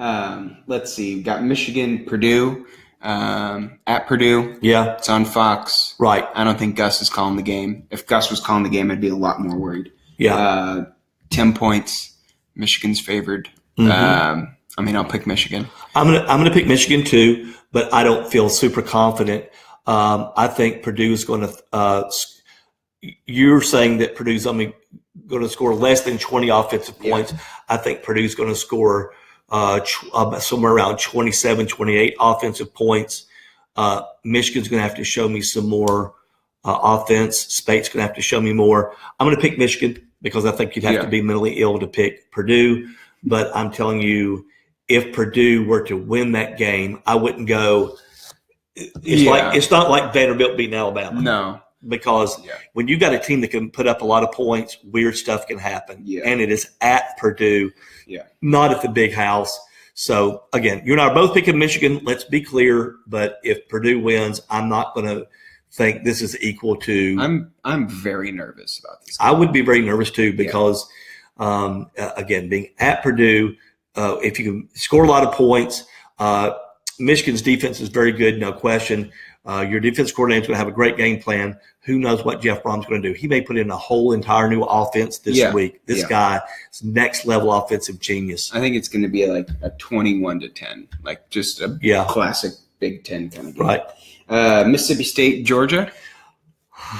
Let's see. We've got Michigan, Purdue. At Purdue. Yeah. It's on Fox. Right. I don't think Gus is calling the game. If Gus was calling the game, I'd be a lot more worried. Yeah. 10 points. Michigan's favored. Mm-hmm. I'll pick Michigan. I'm gonna pick Michigan too, but I don't feel super confident. I think Purdue is going to. You're saying that Purdue's only going to score less than 20 offensive points. Yeah. I think Purdue's going to score somewhere around 27, 28 offensive points. Michigan's going to have to show me some more offense. Spate's going to have to show me more. I'm going to pick Michigan because I think you'd have to be mentally ill to pick Purdue. But I'm telling you, if Purdue were to win that game, I wouldn't go. It's not like Vanderbilt beating Alabama. No. Because when you got a team that can put up a lot of points, weird stuff can happen. Yeah. And it is at Purdue, not at the big house. So, again, you and I are both picking Michigan. Let's be clear. But if Purdue wins, I'm not going to think this is equal to – I'm very nervous about this game. I would be very nervous too because, again, being at Purdue, if you can score a lot of points, Michigan's defense is very good, no question. Your defense coordinator is going to have a great game plan. Who knows what Jeff Brom's going to do? He may put in a whole entire new offense this week. This guy is next level offensive genius. I think it's going to be like a 21-10, like just a classic Big Ten kind of game. Right. Mississippi State, Georgia.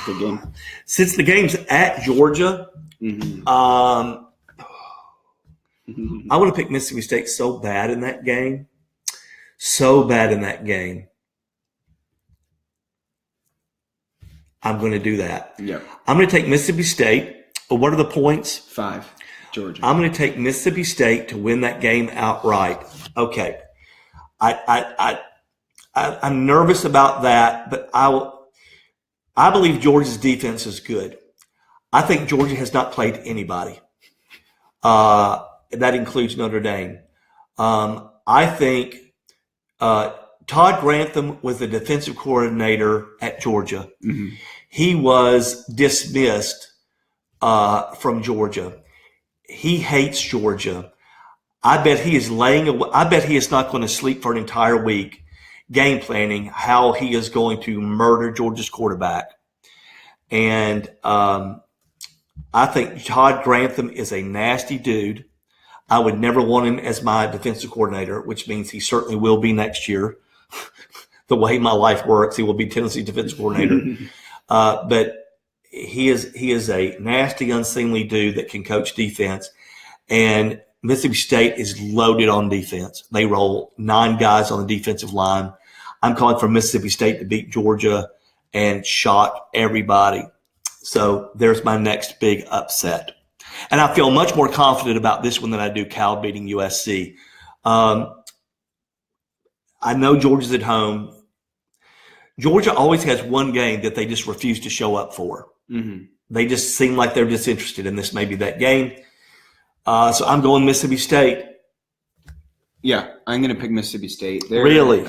Good game. Since the game's at Georgia, I want to pick Mississippi State so bad in that game. I'm going to do that. Yeah. I'm going to take Mississippi State. What are the points? 5, Georgia. I'm going to take Mississippi State to win that game outright. Okay. I'm nervous about that, but I believe Georgia's defense is good. I think Georgia has not played anybody. That includes Notre Dame. I think Todd Grantham was the defensive coordinator at Georgia. Mm-hmm. He was dismissed from Georgia. He hates Georgia. I bet he is not going to sleep for an entire week game planning how he is going to murder Georgia's quarterback. And I think Todd Grantham is a nasty dude. I would never want him as my defensive coordinator, which means he certainly will be next year. The way my life works, he will be Tennessee's defensive coordinator. But he is a nasty, unseemly dude that can coach defense. And Mississippi State is loaded on defense. They roll 9 guys on the defensive line. I'm calling for Mississippi State to beat Georgia and shock everybody. So there's my next big upset. And I feel much more confident about this one than I do Cal beating USC. I know Georgia's at home. Georgia always has one game that they just refuse to show up for. Mm-hmm. They just seem like they're disinterested, and this may be that game. So I'm going Mississippi State. Yeah, I'm going to pick Mississippi State. They're really?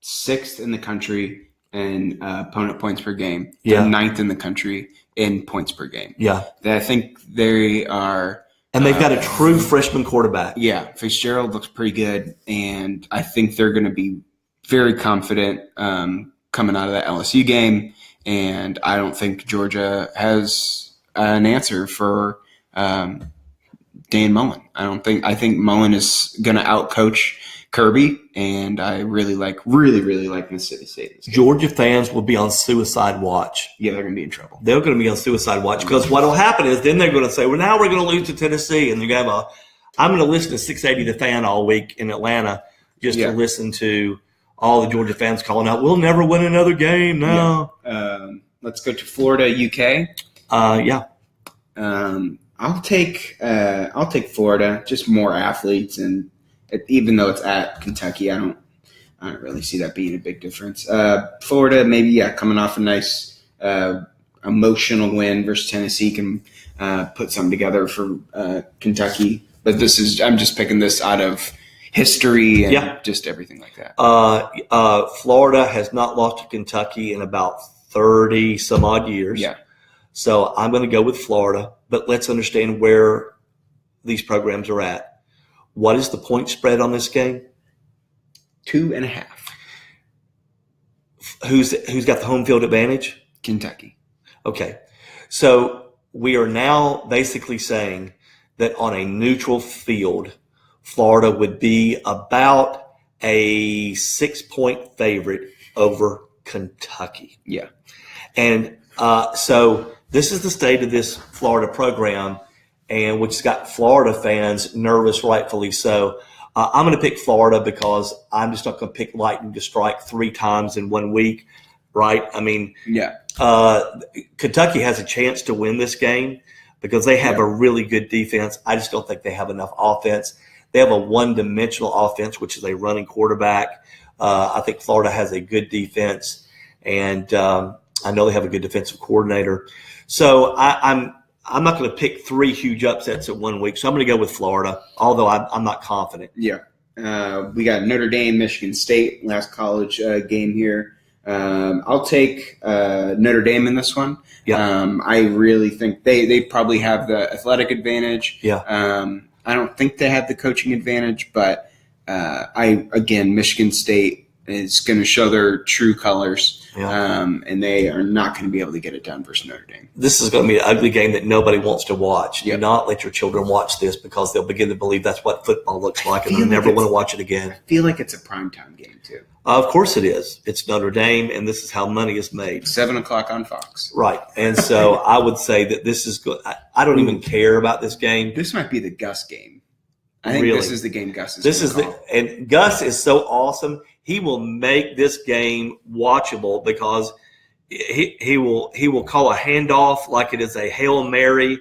6th in the country in opponent points per game. They're 9th in the country in points per game. Yeah. I think they are – and they've got a true freshman quarterback. Yeah, Fitzgerald looks pretty good, and I think they're going to be very confident coming out of that LSU game. And I don't think Georgia has an answer for Dan Mullen. I think Mullen is going to outcoach Kirby, and I really like Mississippi State. Georgia fans will be on suicide watch. Yeah, they're going to be in trouble. They're going to be on suicide watch because what will happen is then they're going to say, well, now we're going to lose to Tennessee. And I'm going to listen to 680 The Fan all week in Atlanta just to listen to all the Georgia fans calling out, we'll never win another game now. Yeah. Let's go to Florida, UK. I'll take Florida, just more athletes, and even though it's at Kentucky, I don't really see that being a big difference. Florida, maybe coming off a nice emotional win versus Tennessee, can put something together for Kentucky. But I'm just picking this out of history and just everything like that. Florida has not lost to Kentucky in about 30 some odd years. Yeah. So I'm going to go with Florida, but let's understand where these programs are at. What is the point spread on this game? 2.5. Who's got the home field advantage? Kentucky. Okay. So we are now basically saying that on a neutral field, Florida would be about a 6-point favorite over Kentucky. Yeah. And so this is the state of this Florida program, and which has got Florida fans nervous, rightfully so. I'm going to pick Florida because I'm just not going to pick lightning to strike 3 times in 1 week, right? I mean, Kentucky has a chance to win this game because they have a really good defense. I just don't think they have enough offense. They have a one-dimensional offense, which is a running quarterback. I think Florida has a good defense, and I know they have a good defensive coordinator. So I'm not going to pick 3 huge upsets in 1 week. So I'm going to go with Florida, although I'm not confident. Yeah. We got Notre Dame, Michigan State, last college game here. I'll take Notre Dame in this one. Yeah. I really think they probably have the athletic advantage. Yeah. I don't think they have the coaching advantage, but Michigan State is going to show their true colors, and they are not going to be able to get it done versus Notre Dame. This is going to be an ugly game that nobody wants to watch. Do not let your children watch this because they'll begin to believe that's what football looks like, and they'll never want to watch it again. I feel like it's a primetime game, too. Of course it is. It's Notre Dame, and this is how money is made. 7 o'clock on Fox. Right. And so I would say that this is good. I don't even care about this game. This might be the Gus game. I think this is the game Gus is This is call. And Gus is so awesome. He will make this game watchable because he will call a handoff like it is a Hail Mary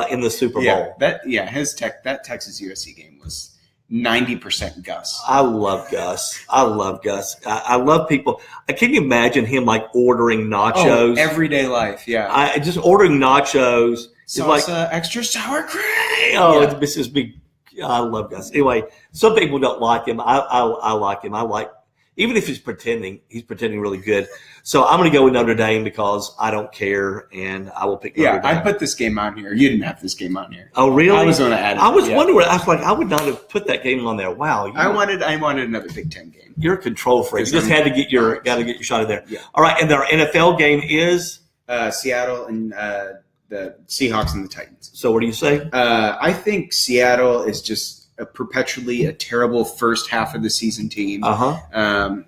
in the Super Bowl. That Texas USC game was 90% Gus. I love Gus. I love people. Can you imagine him like ordering nachos? Everyday life, yeah. Just ordering nachos. Salsa, extra sour cream. This is big. I love Gus. Anyway, some people don't like him. I like him. Even if he's pretending really good. So I'm going to go with Notre Dame because I don't care, and I will pick Notre Dame. I put this game on here. You didn't have this game on here. Oh, really? I was going to add it. I was wondering. I was like, I would not have put that game on there. Wow. I wanted another Big Ten game. You're a control freak. You just had to get your shot in there. Yeah. All right, and our NFL game is Seattle and the Seahawks and the Titans. So what do you say? I think Seattle is just perpetually a terrible first half of the season team.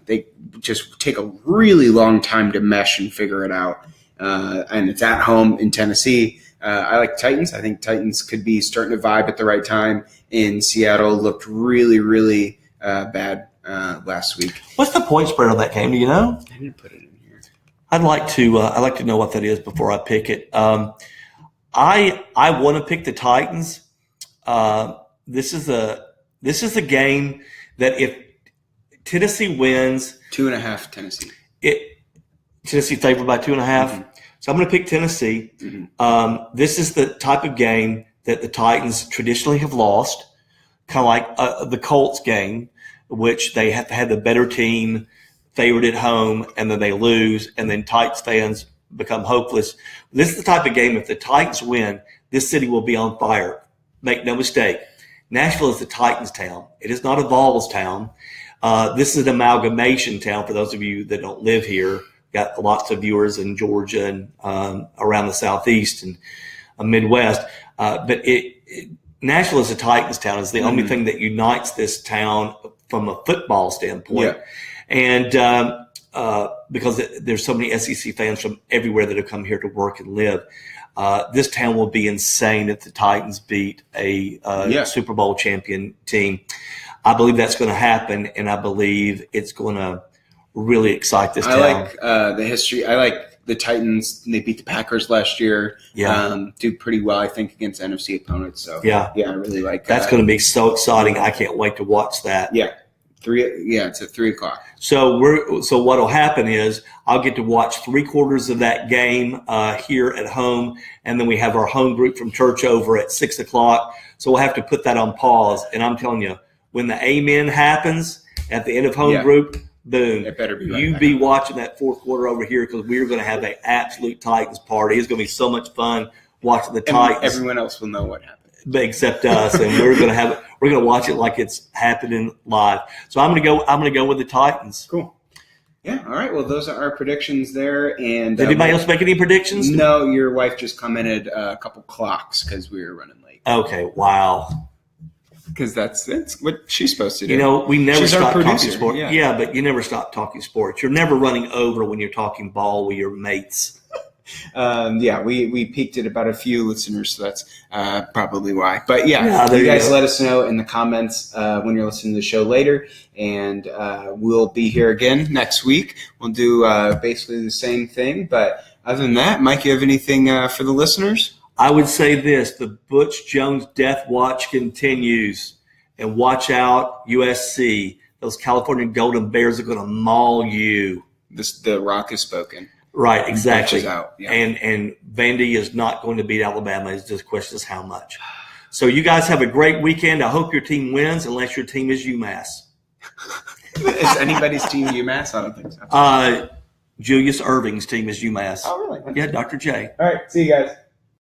They just take a really long time to mesh and figure it out. And it's at home in Tennessee. I like Titans. I think Titans could be starting to vibe at the right time. In Seattle looked really, really bad last week. What's the point spread on that game? Do you know? I didn't put it in here. I'd like to know what that is before I pick it. I want to pick the Titans. This is a game that if Tennessee wins, 2.5 Tennessee. Tennessee favored by 2.5. Mm-hmm. So I'm going to pick Tennessee. Mm-hmm. This is the type of game that the Titans traditionally have lost, kind of like the Colts game, which they have had the better team favored at home, and then they lose, and then Titans fans become hopeless. This is the type of game, if the Titans win, this city will be on fire. Make no mistake. Nashville is the Titans town. It is not a Vols town. This is an amalgamation town for those of you that don't live here. Got lots of viewers in Georgia and around the Southeast and Midwest. But Nashville is a Titans town. It's the only thing that unites this town from a football standpoint. Yeah. And because there's so many SEC fans from everywhere that have come here to work and live. This town will be insane if the Titans beat a Super Bowl champion team. I believe that's going to happen, and I believe it's going to really excite this town. I like the history. I like the Titans. They beat the Packers last year. Yeah. Do pretty well, I think, against NFC opponents. So I really like that. That's going to be so exciting. I can't wait to watch that. Yeah. It's at 3:00. So what will happen is I'll get to watch 3/4 of that game here at home, and then we have our home group from church over at 6:00. So we'll have to put that on pause. And I'm telling you, when the amen happens at the end of home group, boom, it better be you be watching that 4th quarter over here because we're going to have an absolute Titans party. It's going to be so much fun watching the Titans. Everyone else will know what happened. Except us, and we're going to have it. We're going to watch it like it's happening live. So I'm going to go with the Titans. Cool. Yeah. All right. Well, those are our predictions there. And did anybody else make any predictions? No. Your wife just commented a couple clocks because we were running late. Okay. Wow. Because that's what she's supposed to do. You know, we never stop talking sports. Yeah, but you never stop talking sports. You're never running over when you're talking ball with your mates. Yeah, we peaked at about a few listeners, so that's probably why. But there you guys go. let us know in the comments when you're listening to the show later, and we'll be here again next week. We'll do basically the same thing, but other than that, Mike, you have anything for the listeners? I would say this: the Butch Jones Death Watch continues, and watch out, USC. Those California Golden Bears are going to maul you. The Rock has spoken. Right, exactly. Out, yeah. And Vandy is not going to beat Alabama. It's just question is how much. So you guys have a great weekend. I hope your team wins, unless your team is UMass. Is anybody's team UMass? I don't think so. Julius Irving's team is UMass. Oh, really? Yeah, Dr. J. All right. See you guys.